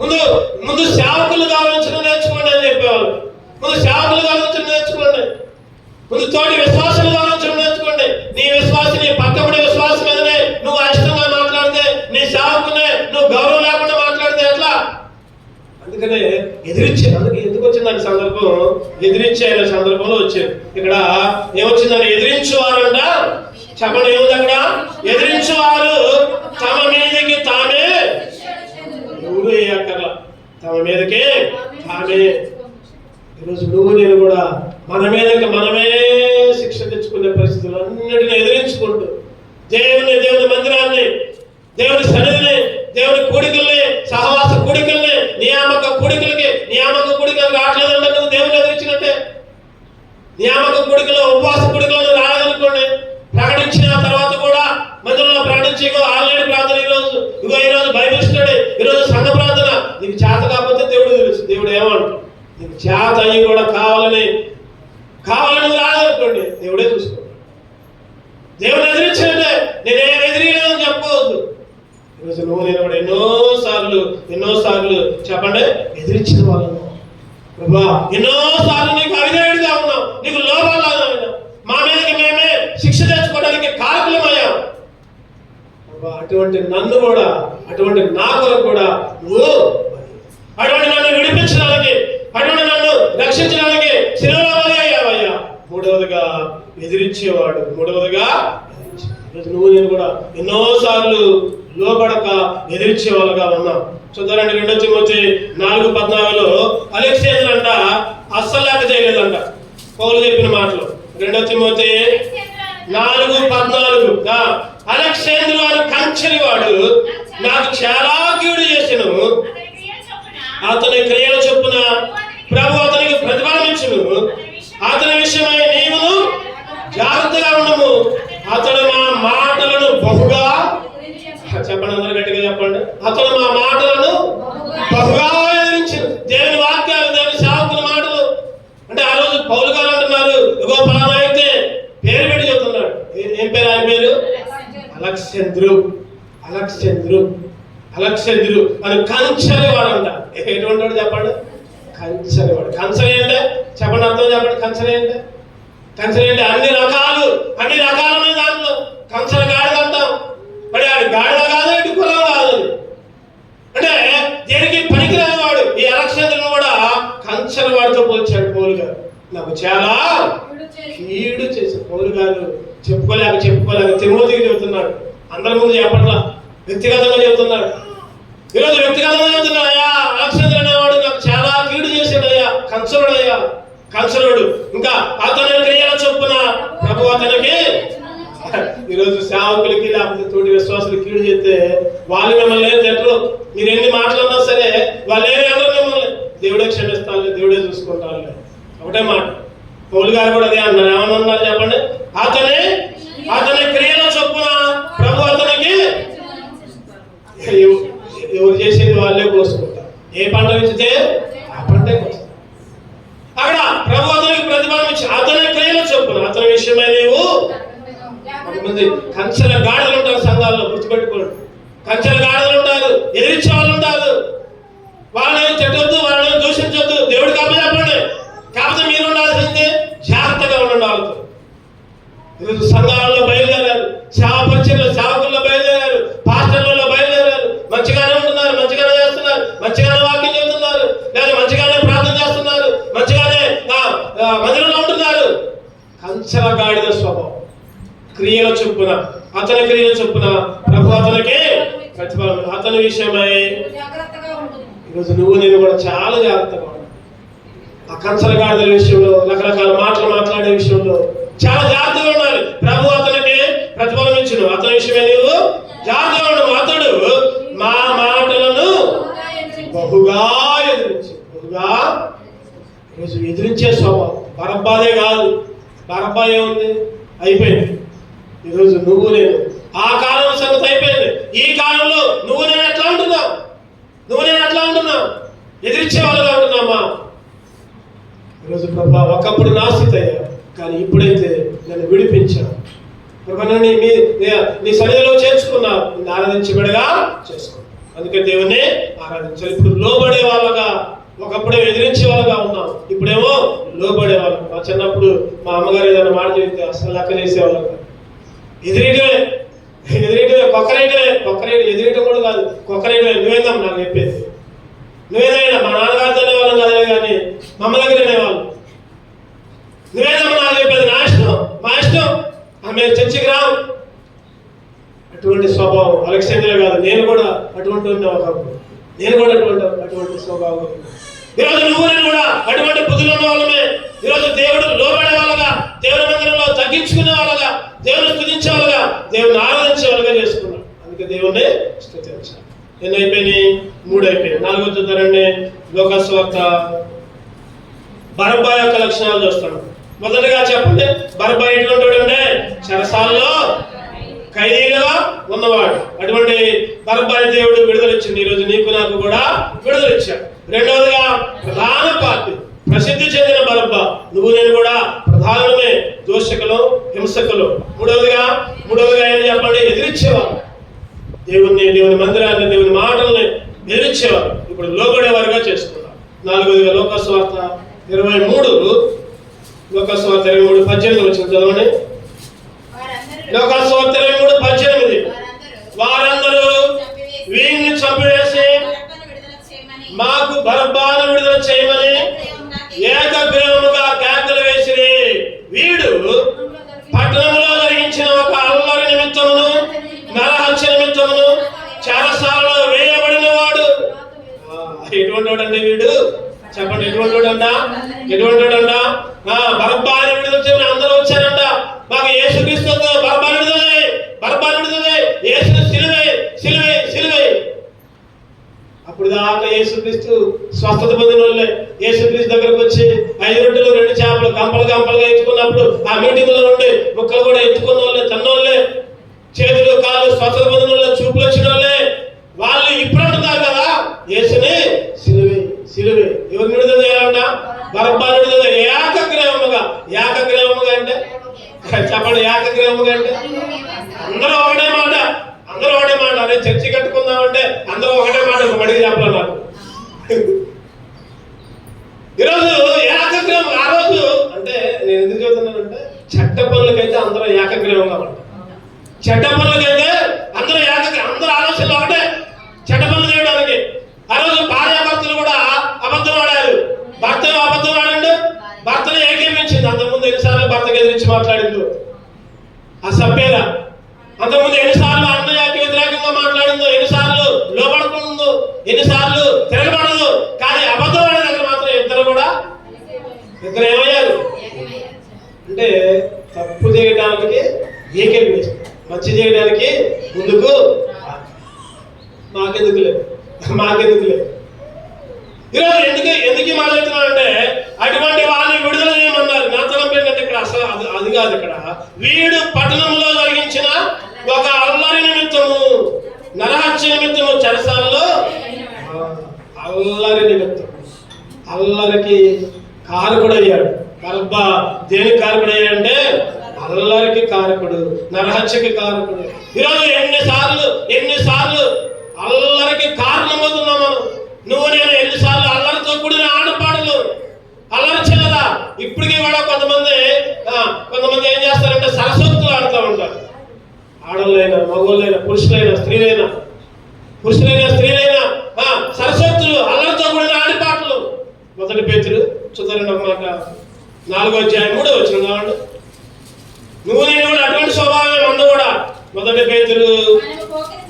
ముందు సేవకులు గౌరవించడం నేర్చుకోండి అని చెప్పేవాళ్ళు. ముందు సేవకులు గౌరవించడం నేర్చుకోండి. ముందు తోటి విశ్వాసాలు గౌరవించడం నేర్చుకోండి. నీ విశ్వాసం, నీ పక్కబడి విశ్వాసం మీదనే నువ్వు ఇష్టంగా మాట్లాడితే, నీ సేవకునే నువ్వు గౌరవం లేకుండా మాట్లాడితే ఎట్లా? అందుకనే అందుకే ఎందుకు వచ్చిందని సందర్భం, ఎదిరించే సందర్భంలో వచ్చేది. ఇక్కడ ఏమొచ్చిందని, ఎదిరించువారంట. చెప్పండి, ఏముంది అక్కడ? ఎదిరించువారు తమ మీదకి తామే, ఎవరు వేయక్కర్లా, తమ మీదకి తామే. ఈరోజు నువ్వు నేను కూడా మన మీదకి మనమే శిక్ష తెచ్చుకునే పరిస్థితులన్నిటిని ఎదిరించుకుంటూ దేవుని మందిరాన్ని, దేవుని సన్నిధిని, దేవుని కూడికల్ని, సహవాస కూడికల్ని, నియామక కూడికలు రావట్లేదంటే నువ్వు దేవుని ఎదిరించినట్టే. నియామక కూడికలు, ఉపవాస కూడికలను రాలేదనుకోండి, ప్రకటించిన తర్వాత కూడా మందిరంలో ప్రకటించి ఆల్రెడీ ప్రార్థన, ఈరోజు బైబిల్ స్టడీ, ఈరోజు సంఘ ప్రార్థన, నీకు చేత కాకపోతే దేవుడు తెలుసు. దేవుడు ఏమంటాడు? నీకు చేత అయ్యి కూడా కావాలని రాదనుకోండి, దేవుడే చూసుకోండి. దేవుని ఎదిరించినట్టే. నేనేం ఎదిరియలేదని చెప్పవద్దు. ఈరోజు నేను కూడా ఎన్నోసార్లు చెప్పండి ఎదిరించిన వాళ్ళను. ప్రభా, ఎన్నోసార్లు నీకు అవిధేయుడిగా ఉన్నాం, నీకు లోపాలు మా మీదకి మేమే శిక్ష తెచ్చుకోవడానికి కారకులమయ్యాం. అటువంటి నన్ను కూడా, అటువంటి నా కొరకు కూడా నువ్వు అటువంటి నన్ను విడిపించడానికి, అటువంటి నన్ను రక్షించడానికి శిలువలో బలి అయ్యావయ్యా. మూడవదిగా ఎదిరించేవాడు. ఈరోజు నువ్వు నేను కూడా ఎన్నోసార్లు లోపడక ఎదిరించే వాళ్ళుగా ఉన్నాం. చూద్దారండి, 2 తిమోతి 4:14 అలెగ్జాండర్ అంట అస్సలు లెక్క చేయలేదంట పౌలు చెప్పిన మాటలు. 2 తిమోతి 4:14 అలెగ్జాండర్ వాడు కంచెని వాడు నాకు చాలా కీడు చేసెను, అతని క్రియల చొప్పున ప్రభు అతనికి ప్రతిఫలం ఇచ్చును, అతని విషయమై నీవును జాగ్రత్తగా ఉండము, అతడు మా మాటలను బహుగా, చెప్పండి అందరు గట్టిగా చెప్పండి, అతడు మా మాటలను బహుగా ఎదిరించను. దేవుని వాక్యాలు, దేవుని సేవకుల మాటలు అంటే ఆ రోజు పౌలు గారు అంటున్నారు, ఇగో పలానా అయితే పేరు పెట్టి చెబుతున్నాడు. ఏం పేరు? ఆయన పేరు అలెగ్జాండరు అని కంచెలవాడు అంట. ఎటువంటి వాడు చెప్పండి? కంచెలవాడు. కంచెలు అంటే చెప్పండి, అర్థం చెప్పండి. కంచెలు అంటే అన్ని రకాలు ఉన్నాయి దాంట్లో. కంచెల గాడిద అంటాం. మరి ఆడు గాడిద కాదు, ఇటు కులం కాదు. అంటే దేనికి పనికిరాని వాడు. ఈ అలెగ్జాండర్ను కూడా కంచెల వాడితో పోల్చాడు పౌలు గారు. నాకు చాలా కీడు చేసి పౌలు గారు చెప్పుకోలేక తిమోతికి చెబుతున్నాడు. అందరి ముందు చెప్పట్లా, వ్యక్తిగతంగా చెబుతున్నాడు. ఈరోజు వ్యక్తిగతంగా చెబుతున్నాడు, అయ్యా అలెగ్జాండర్ అనేవాడు నాకు చాలా కీడు చేశాడయ్యా, కంచరుడు. ఇంకా అతని క్రియల చొప్పున ప్రభు అతనికి. ఈరోజు సేవకులకి లేకపోతే తోటి విశ్వాసులు కీడు చేస్తే వాళ్ళు మిమ్మల్ని ఏం తిట్టరు. మీరు ఎన్ని మాట్లాడినా సరే వాళ్ళు ఏమి అనరు మిమ్మల్ని. దేవుడే క్షమిస్తాను, దేవుడే చూసుకుంటాను. ఒకటే మాట. పౌలు గారు కూడా అదే అన్నారు. ఏమన్నారు చెప్పండి? అతని క్రియల చొప్పున ప్రభు అతనికి. ఎవరు చేసేది వాళ్ళే కోసుకుంటారు. ఏ పంట విచ్చితే ఆ పంటే కోస్తారు. అక్కడ ప్రభు అతనికి ప్రతిఫలం ఇచ్చి అతని క్రియల చొప్పున, అతని విషయమై నీవు. కొంతమంది కంచెల గాడులు ఉంటారు సంఘాల్లో, గుర్తుపెట్టుకోండి. కంచెల గాడులు ఉంటారు, ఎదిరించే వాళ్ళు ఉంటారు. వాళ్ళని తిట్టొద్దు, వాళ్ళని దూషించొద్దు, దేవుడికి అప్పచెప్పండి. కాకపోతే మీరు ఉండాల్సింది జాగ్రత్తగా ఉండండి వాళ్ళతో. ఈరోజు సంఘాలలో బయలుదేరారు, సేవకుల్లో బయలుదేరారు, పాస్టర్లలో బయలుదేరారు. మంచిగానే ఉంటున్నారు, మంచిగానే చేస్తున్నారు, మంచిగానే వాక్యం చెబుతున్నారు, లేదా మంచిగానే ప్రార్థన చేస్తున్నారు, మంచిగానే మందిరంలో ఉంటున్నారు. కంచెల గాడిద స్వభావం. క్రియల చొప్పున, అతని క్రియల చొప్పున ప్రభు అతనికి ప్రతిఫలం. అతని విషయమై ఈరోజు నువ్వు నేను కూడా చాలా జాగ్రత్తగా ఉండాలి. ఆ కంచెల గాడిదల విషయంలో, రకరకాల మాటలు మాట్లాడే విషయంలో చాలా జాగ్రత్తగా ఉండాలి. ప్రభు అతనికి ప్రతిఫలం ఇచ్చును, అతని విషయమై నీవు జాగ్రత్తగా ఉండవు. అతడు మా మాటలను బహుగా ఈరోజు ఎదిరించే స్వభావం. బరబ్బాదే కాదు. బరబ్బా ఏముంది? అయిపోయింది. ఈరోజు నువ్వు నేను, ఆ కాలం సంగతి అయిపోయింది. ఈ కాలంలో నువ్వు నేను ఎట్లా ఉంటున్నావు? ఎదిరించే వాళ్ళుగా ఉంటున్నామా? ఈరోజు ప్రభా, ఒకప్పుడు నా స్థితి అయ్యా, కానీ ఇప్పుడైతే నన్ను విడిపించావు. నీ సన్నిధిలో చేర్చుకున్నావు, నిన్ను ఆరాధించబడిగా చేసుకో. అందుకే దేవుణ్ణి ఆరాధించాలి. ఇప్పుడు లోబడే వాళ్ళగా, ఒకప్పుడే ఎదిరించే వాళ్ళగా ఉన్నాం, ఇప్పుడేమో లోబడే వాళ్ళు. మా చిన్నప్పుడు మా అమ్మగారు ఏదైనా మాట చెబితే అసలు లెక్క చేసేవాళ్ళం. ఎదిరియటమే, ఎదిరియటం కూడా కాదు, కొక్కరేయటమే. నువ్వేందమ్మా నాకు చెప్పేది? నువ్వేదైనా మా నాన్నగారితో అనేవాళ్ళం కదే, కానీ మా అమ్మ దగ్గర అనేవాళ్ళు. నువ్వేదమ్మా నాకు చెప్పేది? మా ఇష్టం, ఆమె చర్చికి రావు. అటువంటి స్వభావం అలెగ్జాండర్ కాదు, నేను కూడా అటువంటి ఒకప్పుడు. అటువంటి స్వభావం. ఈరోజు నువ్వు నేను కూడా అటువంటి బుద్ధులు ఉన్న వాళ్ళమే. ఈరోజు దేవుడు లోబడే వాళ్ళగా, దేవుడి మందిరంలో తగ్గించుకునే వాళ్ళగా, అందుకే దేవుణ్ణి స్తుతించాలి. ఎన్ని అయిపోయినాయి? 3 అయిపోయినాయి. 4 చూద్దారండి. లూకాసు వార్త బరబ్బా యొక్క లక్షణాలు చూస్తాం. మొదటగా చెప్పండి, బరబ్బా ఎటువంటి వాడంటే చెరసాలలో ఖైదీలుగా ఉన్నవాడు. అటువంటి బరబ్బాని దేవుడు విడుదలిచ్చింది. ఈరోజు నీకు నాకు కూడా విడుదలిచ్చాడు. రెండవదిగా ప్రధాన పార్టీ ప్రసిద్ధి చెందిన బరబ్బా, నువ్వు నేను కూడా ప్రధానమే, దోషకులు, హింసకులు. మూడవదిగా ఏం చెప్పండి, ఎదిరించేవారు. దేవుని మందిరాన్ని, దేవుని మాటల్ని ఎదిరించేవారు. ఇప్పుడు లోబడేవారుగా చేసుకున్నారు. నాలుగవదిగా లూకాసు వార్త 23 18 వచ్చిన చదవండి. లూకాసు వార్త 23:18 వారందరూ వీరిని చంపివేసి మాకు బరబ్బాను విడుదల చేయమని ఏకగ్రీవముగా కేకలు వేసిరి. వీడు పట్టణంలో జరిగించిన ఒక అల్లరి నిమిత్తమును, నరహత్య నిమిత్తమును చెరసాలలో వేయబడిన వాడు. ఎటువంటి వాడండి వీడు? చెప్పండి, ఎటువంటి వాడంట? బరబ్బాని విడుదల చేయమని అందరూ వచ్చారంట. మాకు యేసుక్రీస్తు బరబ్బాని విడుదలే, యేసుని సిలువే. అప్పుడు దాకా యేసుక్రీస్తు స్వస్థత పొందిన వాళ్ళే యేసుక్రీస్తు దగ్గరకు వచ్చి 5 రొట్టెలు 2 చేపలు గంపలుగా ఎత్తుకున్నప్పుడు ఆ మీటింగ్ లో ఉండి ముక్కలు కూడా ఎత్తుకున్న వాళ్ళే, తన్నోళ్ళే, చేతులు కాళ్ళు స్వస్థత పొందిన వాళ్ళే, చూపులు వచ్చిన వాళ్ళే. వాళ్ళు ఇప్పుడు అంటున్నారు కదా, యేసుని సిలువే. ఎవరిని విడుదల చేయాలంట? బరబ్బాని విడుదల. ఏకగ్రీవముగా అంటే చెప్పండి, ఏకగ్రీవముగా అంటే అందరూ ఒకటే మాట. అదే చర్చి కట్టుకుందామంటే అందరూ ఒకటే మాట మడిగి చెప్పన్నారు. ఈరోజు ఏకగ్రీవం. ఆ రోజు అంటే నేను ఎందుకు చెబుతున్నానంటే, చెడ్డ పనులకైతే అందరూ ఏకగ్రీవంగా ఉంటారు. చెడ్డ పనులకైతే అందరూ అందరూ ఆలోచనలు ఒకటే, చెడ్డ పనులు చేయడానికి. ఆ రోజు భార్యాభర్తలు కూడా అబద్ధం ఆడారు. భర్త అబద్ధం ఆడండు, భర్తను ఏకీపించింది. అంతకుముందు ఎన్నిసార్లు భర్తకు ఎదిరించి మాట్లాడిందో ఆ సభ్యుల. అంతకుముందు ఎన్నిసార్లు అన్నయ్యకి వ్యతిరేకంగా మాట్లాడిందో, ఎన్నిసార్లు లోపడుతుందో, ఎన్నిసార్లు తిరగబడదు. కానీ అబద్ధం ఆడే దగ్గర మాత్రం ఇద్దరు ఏమయ్యారు అంటే, తప్పు చేయడానికి ఏకీపించారు, మంచి చేయడానికి ముందుకు. మాకెందుకులే. ఈరోజు ఎందుకు మాట్లాడుతున్నానంటే, అటువంటి వాళ్ళని విడుదల చేయమన్నారు. నా తలంపు ఏంటంటే ఇక్కడ అసలు అది కాదు. ఇక్కడ వీడు పట్టణంలో జరిగించిన ఒక అల్లరి నిమిత్తము, నరహత్య నిమిత్తము చెరసాలలో అల్లరికి కారకుడయ్యాడు. బరబ్బా దేనికి కారకుడయ్యాడంటే అల్లరికి కారకుడు, నరహత్యకి కారకుడు. ఈరోజు ఎన్నిసార్లు అల్లరికి కారణమవుతున్నాం మనం. నువ్వు నేను ఎన్నిసార్లు అల్లరితో కూడిన ఆటపాటలు, అల్లరి చిల్లరా. ఇప్పటికీ కూడా కొంతమంది ఏం చేస్తారంటే సరస్వతులు ఆడుతూ ఉంటారు. ఆడలైనా, మగవాళ్ళైనా, పురుషులైనా స్త్రీలైనా సరస్వతులు, అల్లరితో కూడిన ఆటపాటలు. 1 పేతురు చూద్దారండి ఒక మాట, 4వ అధ్యాయం 3వ వచనం కావండి. నువ్వు నేను కూడా అటువంటి స్వభావం మంద కూడా. 1 పేతురు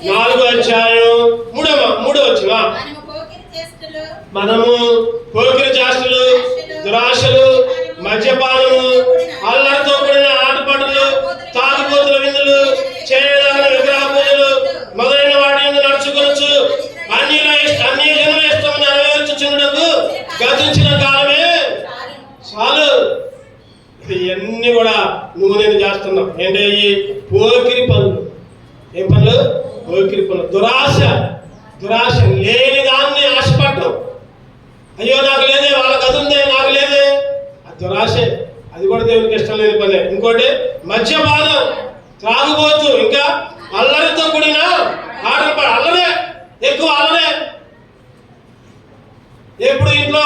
4వ అధ్యాయం 3వ వచనం. మనము పోకిరి చేష్టలు, దురాశలు, మద్యపానము, అల్లరితో కూడిన ఆటపాటలు, తాగుబోతుల విందులు, చేయదగిన విగ్రహ పూజలు మొదలైన వాటి మీద నడుచుకొనొచ్చు. అన్య జనుల ఇష్టం నెరవేర్చుచున్నకు గతించిన కాలమే చాలు. ఇవన్నీ కూడా నువ్వు నేను చేస్తున్నావు. ఏంటి? పోకిరి పనులు. ఏం పనులు? పోకిరి పనులు. దురాశ, లేని దాన్ని ఆశపడటం. అయ్యో నాకు లేదే, వాళ్ళకి అది ఉందే, నాకు లేదే, అది దురాశే. అది కూడా దేవునికి ఇష్టం లేని పనే. ఇంకోటి మద్యపానం, త్రాగుబోతు, ఇంకా అల్లరితో కూడిన ఆటలు. అల్లరే, ఎక్కువ అల్లరే. ఎప్పుడు ఇంట్లో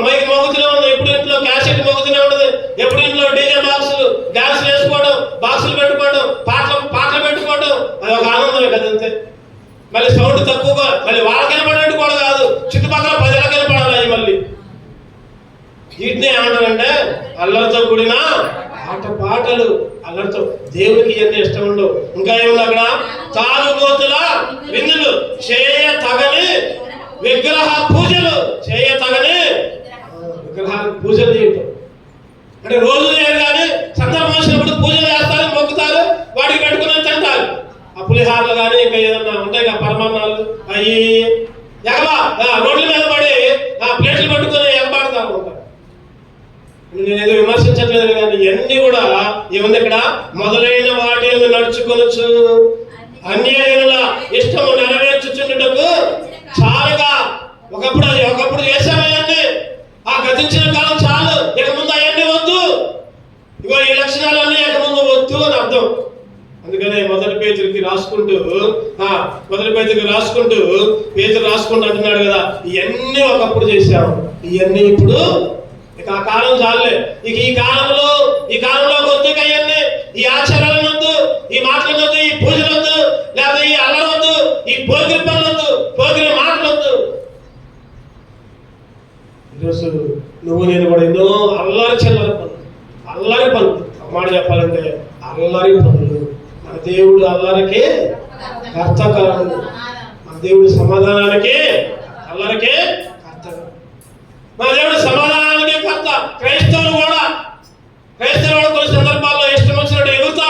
మైక్ మోగుతూనే ఉండదు, ఎప్పుడు ఇంట్లో క్యాసెట్ మోగుతూనే ఉండదు, ఎప్పుడు ఇంట్లో డీజే బాక్సులు, డాన్సులు వేసుకోవడం, బాక్సులు పెట్టుకోవడం, పాటలు పెట్టుకోవడం. అది ఒక ఆనందమే కదంతే. మళ్ళీ సౌండ్ తక్కువగా, మళ్ళీ వాళ్ళకి వినపడేట్టు కూడా కాదు, చుట్టుపక్కల ప్రజలకు వినపడాలి. మళ్ళీ వీటిని ఏమంటారంటే అల్లరితో కూడిన ఆటపాటలు. అల్లరితో దేవునికి ఇవన్నీ ఇష్టం ఉండవు. ఇంకా ఏముంది అక్కడ? తాగుబోతుల విందులు, చేయతగని విగ్రహ పూజలు. విగ్రహాలకు పూజలు చేయటం అంటే రోజు చేయరు, కానీ సందర్భం వచ్చినప్పుడు పూజలు చేస్తారు, మొక్కుతారు, వాటికి పెట్టుకుని తింటారు. ఆ పులిహారలు కానీ ఇంకా ఏదన్నా అవి రోడ్ల మీద పడి ప్లేట్లు పట్టుకొని ఎగబాడుతూ ఉంటారు. నేనేదో విమర్శించట్లేదు కానీ ఇవన్నీ కూడా ఏముంది ఇక్కడ, మొదలైన వాటి నడుచుకొనొచ్చు అన్యాయుల ఇష్టము నెరవేర్చుచున్నటకు చాలుగా. ఒకప్పుడు చేసామయ్యండి, ఆ గతించిన కాలం చాలు, ఇక ముందు అవన్నీ వద్దు, ఇగో ఈ లక్షణాలన్నీ ఇక ముందు వద్దు అని అర్థం. అందుకనే మొదటి పేతురుకి రాసుకుంటూ పేతురు రాసుకుంటూ అంటున్నాడు కదా, ఇవన్నీ ఒకప్పుడు చేశాము, ఇవన్నీ ఇప్పుడు ఇక ఆ కాలం చాలే, ఇక ఈ కాలంలో వద్దు, ఇక అవన్నీ ఈ ఆచారాలను వద్దు, ఈ మాటలు వద్దు, ఈ పూజలు వద్దు, లేదా ఈ అల్లరి వద్దు, ఈ పోగిరి పనులు వద్దు, పోగిరి మాటలు వద్దు. ఈరోజు నువ్వు నేను కూడా ఎన్నో అల్లరి పనులు మాట చెప్పాలంటే అల్లరి పనులు. మన దేవుడు అల్లరికే కర్త కాదు, మన దేవుడు సమాధానానికి అల్లరికే కర్త కాదు. మన దేవుడు సమాధానానికి కర్త. క్రైస్తవులు కూడా కొన్ని సందర్భాల్లో ఇష్టం వచ్చినట్టు ఎగురుతూ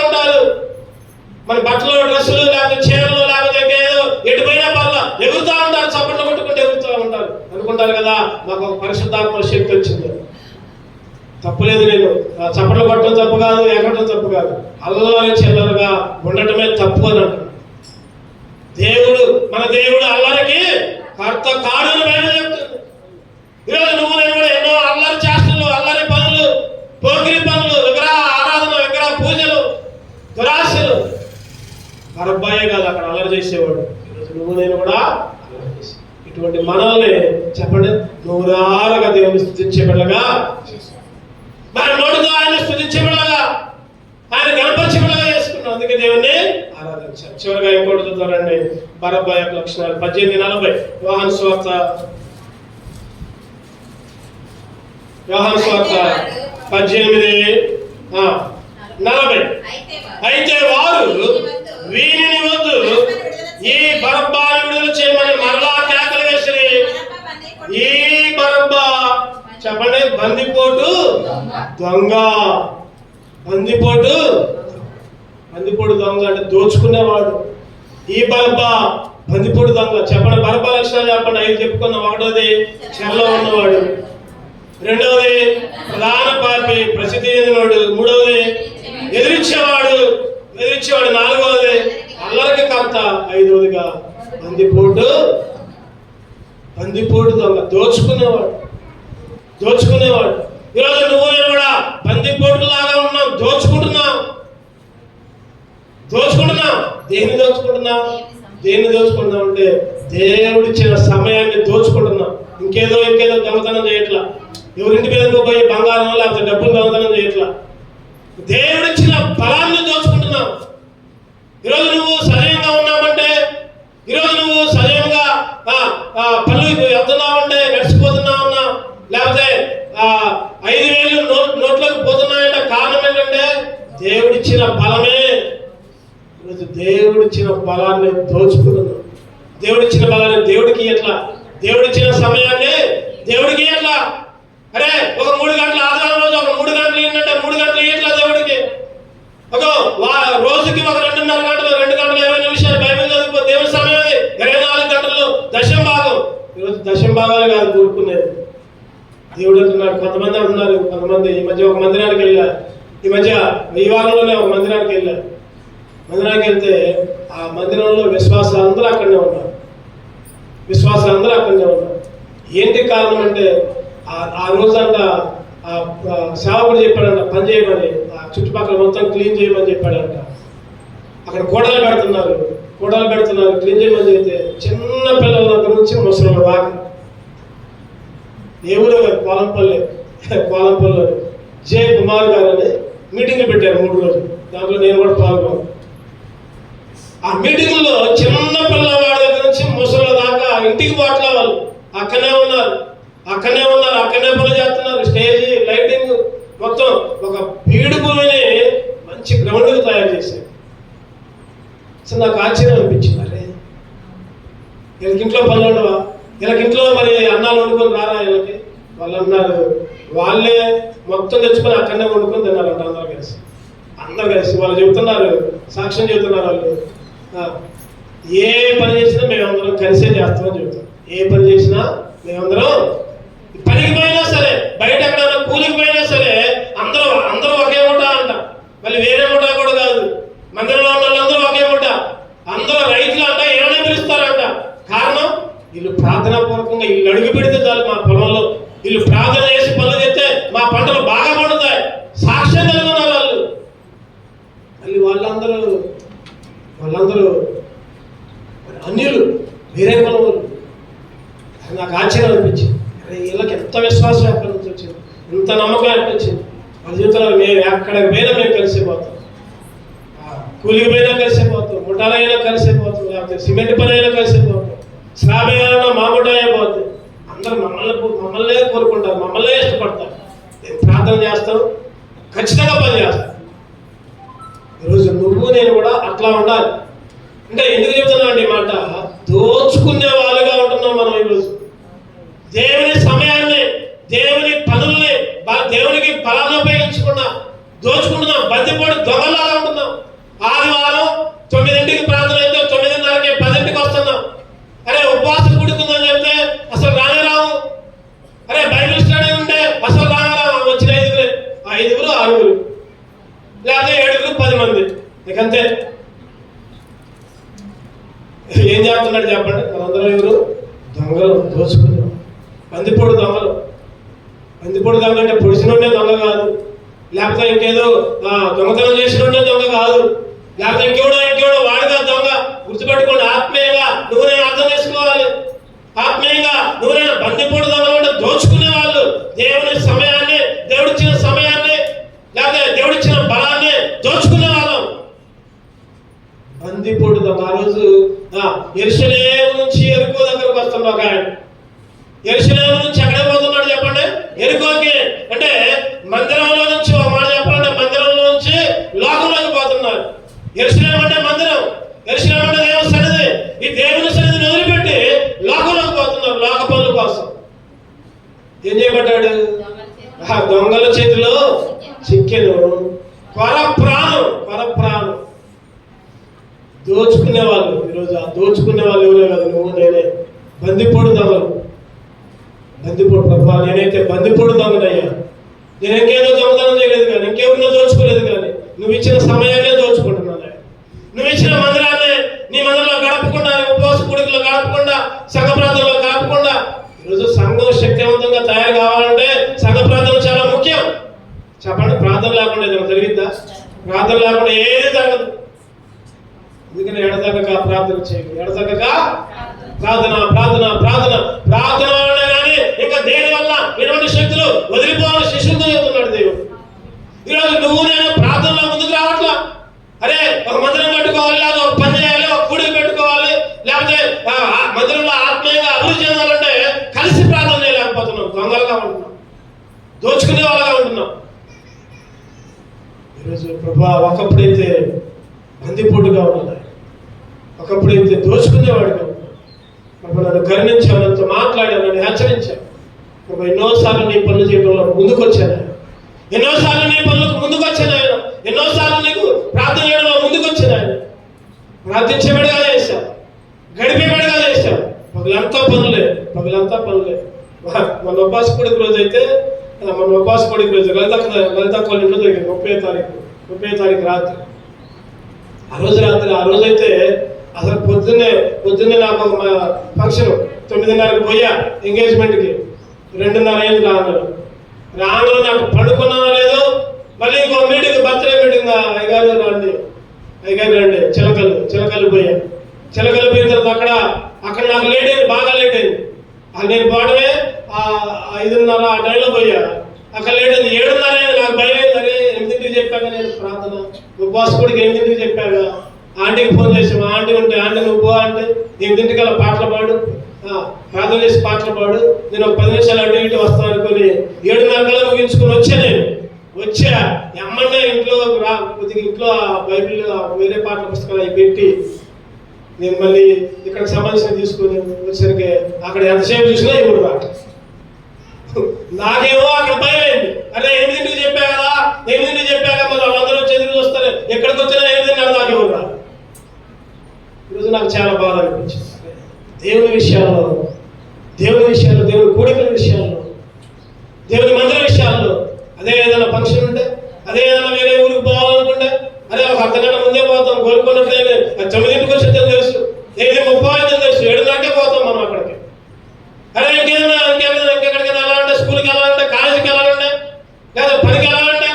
ఉంటారు. మన బట్టలు, డ్రెస్సులు, లేకపోతే చీరలు, లేకపోతే ఏదో ఎటుపోయినా పర్లా ఎగురుతూ ఉంటారు, చప్పట్లు కొట్టుకుంటూ ఎగురుతూ ఉంటారు. అనుకుంటారు కదా నాకు ఒక పరిశుద్ధాత్మ శక్తి వచ్చింది. తప్పులేదు, నేను చప్పట్లు కొట్టడం తప్పు కాదు, ఎగరడం తప్పు కాదు, అల్లరి చిల్లరగా ఉండటమే తప్పు అని అంటారు. మన దేవుడు అల్లరికి కర్త కాడు అని బైబిల్ చెప్తుంది. ఈరోజు నువ్వు నేను కూడా ఎన్నో అల్లరి చేష్టలు, అల్లరి పనులు, పోకిరి పనులు, విగ్రహ ఆరాధన, విగ్రహ పూజలు, దురాశలు. బరబ్బాయే కాదు అక్కడ అల్లరి చేసేవాడు. ఈరోజు నువ్వు నేను కూడా అల్లరి చేసే ఇటువంటి మనల్ని చెప్పండి నూరారుగా దేవుని స్తుతించే బిడ్డగా, మన నోటితో ఆయన స్తుతించే బిడ్డగా, ఆయన గణపరిచే బిడ్డగా చేసుకున్నాం. అందుకే దేవుణ్ణి ఆరాధించాలి. చివరిగా ఇంకోటి చూద్దారండి, బరబ్బాయి యొక్క లక్షణాలు 18:40 యోహాను సువార్త 18:40. అయితే వారు వీనిని వద్దు, ఈ బరబ్బాను విడుదల చేయమని మరలా కేకలు వేసిరి. ఈ బరబ్బా చెప్పండి బందిపోటు దొంగ. బందిపోటు దొంగ అంటే దోచుకునేవాడు. ఈ బరబ్బా బందిపోటు దొంగ. చెప్పండి బరబ్బా లక్షణాలు చెప్పండి. 5 చెప్పుకున్నాం. 1వది చెరలో ఉన్నవాడు, 2వది ప్రధాన పాపి, ప్రసిద్ధి చెందినవాడు, 3వది ఎదిరించేవాడు, 4వది అల్లరికి కర్త, 5వదిగా బందిపోటు దొంగ, దోచుకునేవాడు. ఈరోజు నువ్వు నేను కూడా బందిపోటు లాగా ఉన్నాం, దోచుకుంటున్నాం. దేన్ని దోచుకుంటున్నాం అంటే దేవుడిచ్చిన సమయాన్ని దోచుకుంటున్నాం. ఇంకేదో దొంగతనం చేయట్లా, ఎవరింటి మీదకు పోయి బంగారం లేకపోతే డబ్బులు దొంగతనం చేయట్లా, దేవుడిచ్చిన బలాన్ని దోచుకుంటున్నాం. ఈరోజు నువ్వు సజీవంగా ఉన్నావంటే, ఈరోజు నువ్వు సజీవంగా పళ్ళు వెళ్తున్నావంటే, నడిచిపోతున్నావన్నా, లేకపోతే 5,000 నోట్లకు పోతున్నాయంటే కారణం ఏంటంటే దేవుడిచ్చిన బలమే. ఈరోజు దేవుడిచ్చిన బలాన్ని దోచుకుంటున్నాం. దేవుడిచ్చిన బలాన్ని దేవుడికి ఎట్లా, దేవుడిచ్చిన సమయాన్ని దేవుడికి ఎట్లా. అరే ఒక 3 గంటల ఆదివారం రోజు ఒక 3 గంటలు ఏంటంటే 3 గంటలు ఇట్లా దేవుడికి, ఒక రోజుకి ఒక 2.5 గంటలు, 2 గంటల 20 నిమిషాలు బైబిల్ చదువుకో. దేవుడి సమయం 24 గంటల్లో దశమ భాగం. ఈరోజు దశమ భాగాలు కాదు కూరుకునేది. దేవుడు అంటున్నాడు. కొంతమంది ఈ మధ్య ఒక మందిరానికి వెళ్ళారు. ఈ వారంలోనే ఒక మందిరానికి వెళ్ళారు. మందిరానికి వెళ్తే ఆ మందిరంలో విశ్వాసాలు అందరూ అక్కడనే ఉన్నారు. ఏంటి కారణం అంటే ఆ రోజంట సేవకుడు చెప్పాడంట పని చేయమని, ఆ చుట్టుపక్కల మొత్తం క్లీన్ చేయమని చెప్పాడంట. అక్కడ కూడలు పెడుతున్నారు, క్లీన్ చేయమని చెప్తే చిన్న పిల్లల దగ్గర నుంచి ముసలి దాకా, ఏ ఊరో కోలంపల్లి జే కుమార్ గారు అని మీటింగ్ పెట్టారు 3 రోజులు. దాంట్లో నేను కూడా పాల్గొన్నాను. ఆ మీటింగ్లో చిన్న పిల్లవాడి దగ్గర నుంచి ముసలి దాకా ఇంటికి పోట్ల వాళ్ళు అక్కనే ఉన్నారు, అక్కనే పనులు చేస్తున్నారు. స్టేజ్, లైటింగ్ మొత్తం ఒక బీడు భూమిని మంచి గ్రౌండ్కి తయారు చేశారు. అసలు నాకు ఆశ్చర్యం అనిపించింది. అరే వీళ్ళకింట్లో పనులు ఉండవా? వీళ్ళకింట్లో మరి అన్నాలు వండుకొని రారా వీళ్ళకి? వాళ్ళు అన్నారు వాళ్ళే మొత్తం తెచ్చుకొని అక్కడనే వండుకొని తిన్నారంట. అందరు కలిసి వాళ్ళు చెబుతున్నారు, సాక్ష్యం చెబుతున్నారు. వాళ్ళు ఏ పని చేసినా మేమందరం కలిసే చేస్తామని చెబుతాం. ఏ పని చేసినా మేమందరం, పనికి పోయినా సరే, బయట ఎక్కడైనా కూలికి పోయినా సరే అందరూ అందరూ ఒకే ముఠ అంట. మళ్ళీ వేరే ముఠ కూడా కాదు, మందిరంలో ఉన్న వాళ్ళందరూ ఒకే ముఠ. అందరూ రైతులు అంట, ఏమైనా పిలుస్తారంట. కారణం వీళ్ళు ప్రార్థనాపూర్వకంగా వీళ్ళు అడుగు పెడితే చాలు మా పొలంలో, వీళ్ళు ప్రార్థన చేసి పనులు చేస్తే మా పంటలు బాగా పండుతాయి. సాక్ష్యం కలిగి ఉన్నారు వాళ్ళు. మళ్ళీ వాళ్ళందరూ అన్యులు, వేరే కులం వాళ్ళు. నాకు ఆశ్చర్యం అనిపించింది. వీళ్ళకి ఎంత విశ్వాసం ఎక్కడి నుంచి వచ్చింది, ఎంత నమ్మకం అనిపించింది. వాళ్ళు చెబుతున్నారు, మేము ఎక్కడికి పోయినా మేము కలిసిపోతాం, కూలికి పోయినా కలిసిపోతాం, ముఠాలైనా కలిసిపోతాం, లేకపోతే సిమెంట్ పని అయినా కలిసిపోతాం, స్లాబ్ అయినా మా ముఠా అయిపోతాం. అందరూ మమ్మల్నే కోరుకుంటారు, మమ్మల్నే ఇష్టపడతారు. నేను ప్రార్థన చేస్తాం, ఖచ్చితంగా పని చేస్తాం. ఈరోజు నువ్వు నేను కూడా అట్లా ఉండాలి. అంటే ఎందుకు చెప్తున్నా అండి ఈ మాట? దోచుకునే వాళ్ళుగా ఉంటున్నాం మనం ఈరోజు. దేవుని సమయాన్ని, దేవుని పనుల్ని దేవునికి బలాన్ని ఉపయోగించకుండా దోచుకుంటున్నాం. బందిపోడి దొంగలాగా ఉంటున్నాం. ఆదివారం 9ంటికి ప్రార్థన అయితే 9:30కి 10ంటికి వస్తున్నాం. అరే ఉపవాసం కూడుకుందని చెప్తే అసలు రావు. అరే బైబిల్ స్టడీ ఉంటే అసలు రావు. వచ్చిన 5 6 లేకపోతే 7 10 మంది, ఇకంతే. ఏం చేస్తున్నాడు చెప్పండి? మనందరం ఎవరు? దొంగలు, దోచుకున్నాం. బందిపోడు దొంగలు. బందిపోడు దొంగ అంటే పొడిచినోడే దొంగ కాదు, లేకపోతే ఇంకేదో దొంగతనం చేసినోడే దొంగ కాదు, లేకపోతే ఇంకెవడో వాడిగా దొంగ. గుర్తుపెట్టుకోండి, ఆత్మీయంగా నువ్వు నేను అర్థం చేసుకోవాలి. ఆత్మీయంగా నువ్వు నేను బందిపోడు దొంగలు అంటే దోచుకునే వాళ్ళు. దేవుని సమయాన్ని, దేవుడిచ్చిన సమయాన్ని, లేకపోతే దేవుడిచ్చిన బలాన్ని దోచుకునే వాళ్ళం. బందిపోడు దొంగ. ఆ రోజు యెరూషలేము నుంచి యెరికో దగ్గరకు వస్తున్నాడు ఒక ఆయన. యెరూషలేము నుంచి ఎక్కడ పోతున్నాడు చెప్పండి? యెరికోకి. అంటే మందిరంలో నుంచి, ఒక మాట చెప్పాలంటే మందిరంలో నుంచి లోకంలోకి పోతున్నారు. యెరూషలేము అంటే మందిరం, యెరూషలేము అంటే దేవుని సన్నిధి. ఈ దేవుని సన్నిధిని వదిలిపెట్టి లోకంలోకి పోతున్నారు, లోక పనుల కోసం. ఏం చేయబడ్డాడు? దొంగల చేతిలో చిక్కెను. పరప్రాణం దోచుకునే వాళ్ళు. ఈరోజు ఆ దోచుకునే వాళ్ళు ఎవరే కదా, నువ్వు నేనే. బందిపోడు దొంగలు. బందిపోడు ప్రభా, నేనైతే బందిపోడు దొంగనయ్యా. నేను ఇంకేదో దొంగతనం చేయలేదు కానీ, ఇంకెవరినో దోచుకోలేదు కానీ, నువ్వు ఇచ్చిన సమయాన్నే దోచుకుంటున్నాను. నువ్వు ఇచ్చిన మందిరాన్ని, నీ మందిరంలో గడపకుండా, ఉపవాస కూడికలో గడపకుండా, సంఘ ప్రార్థనలో గడపకుండా. ఈరోజు సంఘం శక్తివంతంగా తయారు కావాలంటే సంఘ ప్రార్థన చాలా ముఖ్యం. చెప్పండి, ప్రార్థన లేకుండా ఏదైనా జరిగిద్దా? ప్రార్థన లేకుండా ఏది జరగదు. అందుకని ఎడతెగక ప్రార్థన చేయండి. ఎడతెగక ప్రార్థన వల్ల కానీ ఇంకా దేని వల్ల ఎటువంటి శక్తులు వదిలిపోవాలని శిష్యులతో చెప్తున్నాడు దేవుడు. ఈరోజు నువ్వు నేను ప్రార్థనలో ముందుకు రావట్లా. అరే ఒక మందిరం కట్టుకోవాలి, లేదా ఒక పని చేయాలి, ఒక కూడికి పెట్టుకోవాలి, లేకపోతే మందిరంలో ఆత్మీయంగా అభివృద్ధి చెందాలంటే కలిసి ప్రార్థన చేయలేకపోతున్నాం. దొంగలుగా ఉంటున్నాం, దోచుకునే వాళ్ళగా ఉంటున్నాం. ఈరోజు ప్రభా, ఒకప్పుడైతే బందిపోటుగా ఉన్నాయి, ఒకప్పుడైతే దోచుకునేవాడుగా ఉన్నాడు. ప్రభు నన్ను కరుణించావు, నాతో మాట్లాడావు, నన్ను హెచ్చరించావు. ప్రభు ఎన్నోసార్లు నీ పనులు చేయడంలో ముందుకు వచ్చాను, ఎన్నోసార్లు నీ పనులకు ముందుకు వచ్చాను ఆయన, ఎన్నోసార్లు నీకు ప్రార్థన చేయడంలో ముందుకు వచ్చాను ఆయన. ప్రార్థించేవాడిగా చేశావు, గడిపేవాడిగా చేశావు. పగులంతా పనులే. మన ఉపవాస కూడికి రోజు అయితే, లలిత కోళ్ళ ఇంట్లో జరిగింది 30వ తారీఖు రాత్రి. ఆ రోజైతే అసలు పొద్దున్నే నాకు ఫంక్షన్ 9:30కి పోయా ఎంగేజ్మెంట్కి. 2:30 అయింది రాను నాకు పడుకున్నానో లేదో. మళ్ళీ ఇంకో మీటింగ్, బర్త్డే మీటింగ్. అయ్యగారు రండి చిలకలు పోయా. చిలకలు పోయిన తర్వాత అక్కడ నాకు లేట్ అయింది, బాగా లేట్ అయింది. నేను పోవడమే 5:30 ఆ టైంలో పోయా. అక్కడ లేట్ అయింది, 7:30 అయింది. నాకు భయం అయింది. అరే 8ంటికి చెప్పాక నేను ప్రార్థన ఉపవాస కూడికి 8ంటికి చెప్పాక. ఆంటీకి ఫోన్ చేసాము, ఆంటీ ఉంటే ఆంటీ నువ్వు పో అంటే 8ంటికి అలా పాటలు పాడు, ప్రార్థన చేసి పాటలు పాడు, నేను ఒక 10 నిమిషాలు అటు ఇటు వస్తాను అనుకుని 7:30 ముగించుకొని వచ్చా. ఎమ్మన్నా ఇంట్లో బైబిల్ వేరే పాటల పుస్తకాలు అవి పెట్టి నేను మళ్ళీ ఇక్కడికి సంబంధించిన తీసుకుని వచ్చేసరికి అక్కడ ఎంతసేపు చూసినా ఇప్పుడు నాకేమో అక్కడ భయం అయింది. అరే 8ంటికి చెప్పా కదా మరి వాళ్ళందరూ వచ్చి ఎదురు చూస్తారు, ఎక్కడికి వచ్చినా 8:30 నాకు ఎవరు రా. ఈరోజు నాకు చాలా విషయాల్లో, దేవుని విషయాల్లో, దేవుని కోడికల విషయాల్లో, దేవుని మందిర విషయాల్లో, అదే ఏదైనా ఫంక్షన్ ఉంటే, అదే ఏదైనా వేరే ఊరికి పోవాలనుకుంటే, అదే ఒక అర్ధగంట ముందే పోతాం. కోరుకున్నట్టు 9ంటికి వచ్చేద్దని తెలుసు, 8:30 తెలుసు, 7:30కే పోతాం మనం అక్కడికి. అదే ఇంకెక్కడికైనా వెళ్ళాలంటే, స్కూల్కి వెళ్ళాలంటే, కాలేజీకి వెళ్ళాలంటే, లేదా పనికి వెళ్ళాలంటే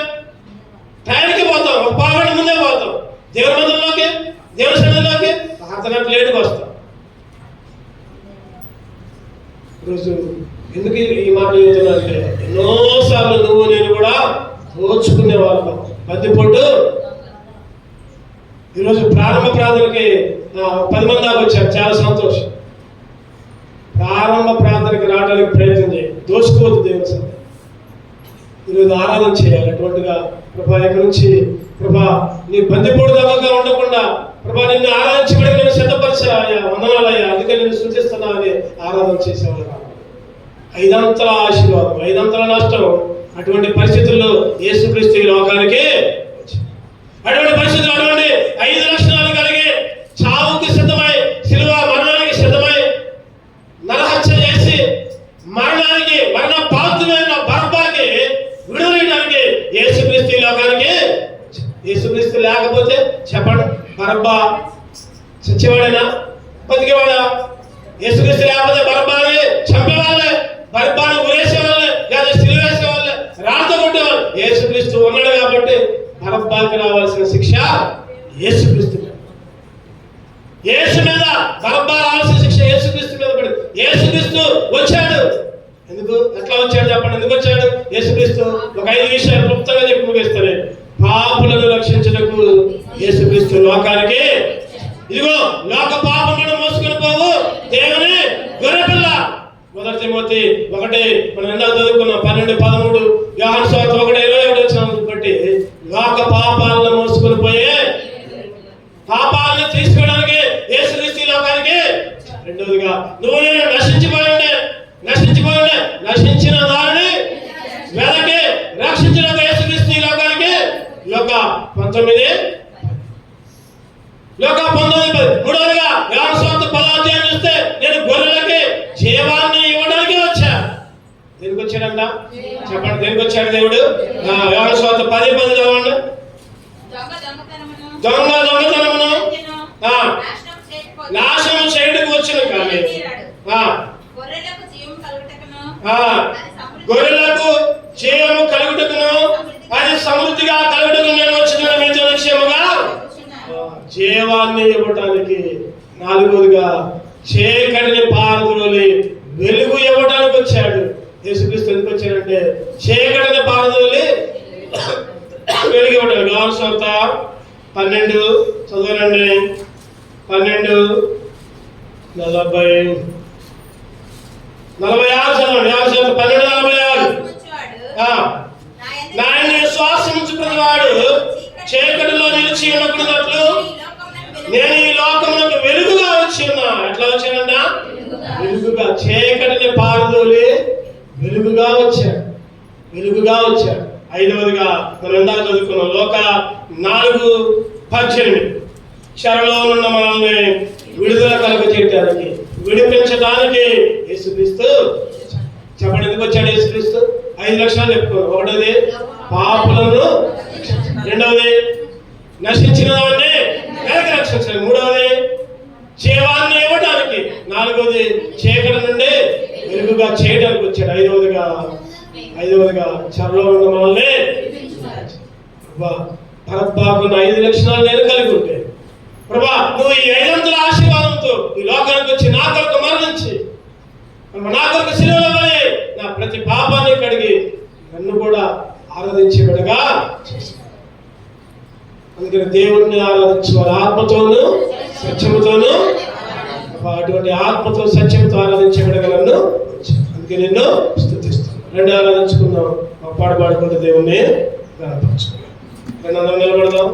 టైంకి పోతాం, ఒక పావుగంట ముందే పోతాం. దేవుని మందిరంలోకి, దేవుని సన్నిధిలోకి అర్ధగంట లేటుగా వస్తాం. ఈరోజు ఎందుకు ఈ మాట చెబుతున్నానంటే, ఎన్నోసార్లు నువ్వు నేను కూడా ఓర్చుకునే వాళ్ళం. బందిపోటు ఈరోజు ప్రారంభ ప్రార్థనకి 10 మంది దాకా వచ్చారు, చాలా సంతోషం. ప్రారంభ ప్రార్థనకి రావడానికి ప్రయత్నం చేయండి, దోచుకోవద్దు దేవుని సన్నిధి. ఈరోజు ఆరాధన చేయాలి అటువంటిగా. ప్రభా ఇక్కడి నుంచి ప్రభా నీ బందిపోటు దగ్గరగా ఉండకుండా ప్రభా నిన్ను ఆరాధించబడి నేను సిద్ధపరిచాయ్యా, వందనాలయ్యా, అందుకే నేను సూచిస్తున్నా అని ఆరాధన చేసేవాళ్ళు. 5 అంతల ఆశీర్వాదం, 5 అంతల నష్టం. అటువంటి పరిస్థితుల్లో యేసుక్రీస్తు ఈ లోకానికి వచ్చాడు. అటువంటి పరిస్థితులు, అటువంటి 5 లక్షణాలు కలిగి చావుకి సిద్ధమై, శిలువ మరణానికి సిద్ధమై, నరహత్య చేసి మరణానికి మరణ పాత్రమైన బరబ్బాకి విడుదలయడానికి యేసుక్రీస్తు ఈ లోకానికి. యేసుక్రీస్తు లేకపోతే చెప్పండి, బరబ్బా చచ్చేవాడేనా, బతికేవాడా? యేసుక్రీస్తు లేకపోతే బరబ్బాని చంపేవాళ్ళే, బరబ్బాని ఉరేసేవాళ్ళే, లేదా సిలువ వేసేవాళ్ళే, రాళ్ళతో కొట్టేవాళ్ళు. యేసుక్రీస్తు ఉన్నాడు కాబట్టి బరబ్బాకి రావాల్సిన శిక్ష యేసుక్రీస్తు మీద. యేసు మీద బరబ్బా రావాల్సిన శిక్ష యేసుక్రీస్తు మీద పడింది. యేసుక్రీస్తు వచ్చాడు. ఎందుకు, ఎట్లా వచ్చాడు చెప్పండి? ఎందుకు వచ్చాడు యేసుక్రీస్తు? ఒక 5 విషయాలు క్లుప్తంగా చెప్పి ముగిస్తాను. పాపులను రక్షించడానికి యేసుక్రీస్తు లోకానికి. ఇదిగో లోక పాపములను మోసుకొని పోవు దేవుని గొర్రెపిల్ల. 1 తిమోతి 1 మనం ఎందాక చదువుకున్నాం, 12-13, యోహాను సువార్త 1:21 వచ్చిన బట్టి లోక పాపాలను మోసుకొని పోయే, పాపాలను తీసుకోవడానికి యేసుక్రీస్తు లోకానికి. రెండవదిగా నువ్వు నేను నశించిపోయిండే, నశించిన దానిని వెనక్కి రక్షించిన యేసుక్రీస్తు లోకానికి. లోక 19 మూడవదిగా యోహాను సువార్త 10వ అధ్యాయం చూస్తే నేను గొర్రెలకి జీవాన్ని ఇవ్వడానికి వచ్చా. దేనికి వచ్చాడంట చెప్పండి, దేనికి వచ్చాడు దేవుడు? యోహాను సువార్త 10:10 చదవండి. దొంగతనమును నాశనం చేయడానికి వచ్చిన కానీ గొర్రెలకు జీవము కలుగుటకును అది సమృద్ధిగా కలుగుటకు నేను వచ్చిన మీతో నిశ్చయముగా జీవాన్ని ఇవ్వటానికి. 4వదిగా చీకటిని పారదోలి వెలుగు ఇవ్వడానికి వచ్చాడు యేసుక్రీస్తు. ఎందుకు వచ్చాడంటే చీకటిని పారదోలి వెలుగు ఇవ్వడానికి. యోహాను సువార్త 12 చదవండి, 12:46 చదవండి. యోహాను సువార్త 12:46. నాయన శ్వాసముచ్చుకున్నవాడు చీకటిలో నిలిచి ఉన్నప్పుడు నేను ఈ లోకములకు వెలుగుగా వచ్చి ఉన్నా. ఎట్లా వచ్చానంట? వెలుగుగా. చీకటిని పారదోలి వెలుగుగా వచ్చాడు. 5వదిగా మనం ఎందాక చదువుకున్నాం, లోక 4:18 చెరలో ఉన్న మనల్ని విడుదల కలుగజేయడానికి, విడిపించడానికి యేసుక్రీస్తు. చెప్పండి, ఎందుకు వచ్చాడు యేసుక్రీస్తు? 5 లక్షణాలు చెప్పుకున్నాం. 1వది పాపులను, 2వది నశించిన దాన్ని వెనక్కి రక్షించాలి, 3వది జీవాన్ని ఇవ్వడానికి, 4వది చీకటి నుండి వెలుగుగా చేయడానికి వచ్చాడు, 5వదిగా చెరలో ఉన్న మనల్ని. బరబ్బాకున్న 5 లక్షణాలు నేను కలిగి ఉంటే, ప్రభా నువ్వు ఈ 5 అంతల ఆశీర్వాదంతో ఈ లోకానికి వచ్చి నా కొరకు మరణించి, నా కొరకు శిలువలో పడి నా ప్రతి పాపాన్ని కడిగి నన్ను కూడా ఆరాధించేవాడుగా చేశాడు. అందుకని దేవుడిని ఆరాధించేవారు ఆత్మతోను సత్యముతోను. అటువంటి ఆత్మతో సత్యంతో ఆరాధించేవాడుగా నన్ను. అందుకే నిన్ను స్తుతిస్తాను. 2 ఆరాధించుకుందాం, పాడుకుంటే దేవుణ్ణి గణపరచుకుందాం. 2 నిలబడదాం.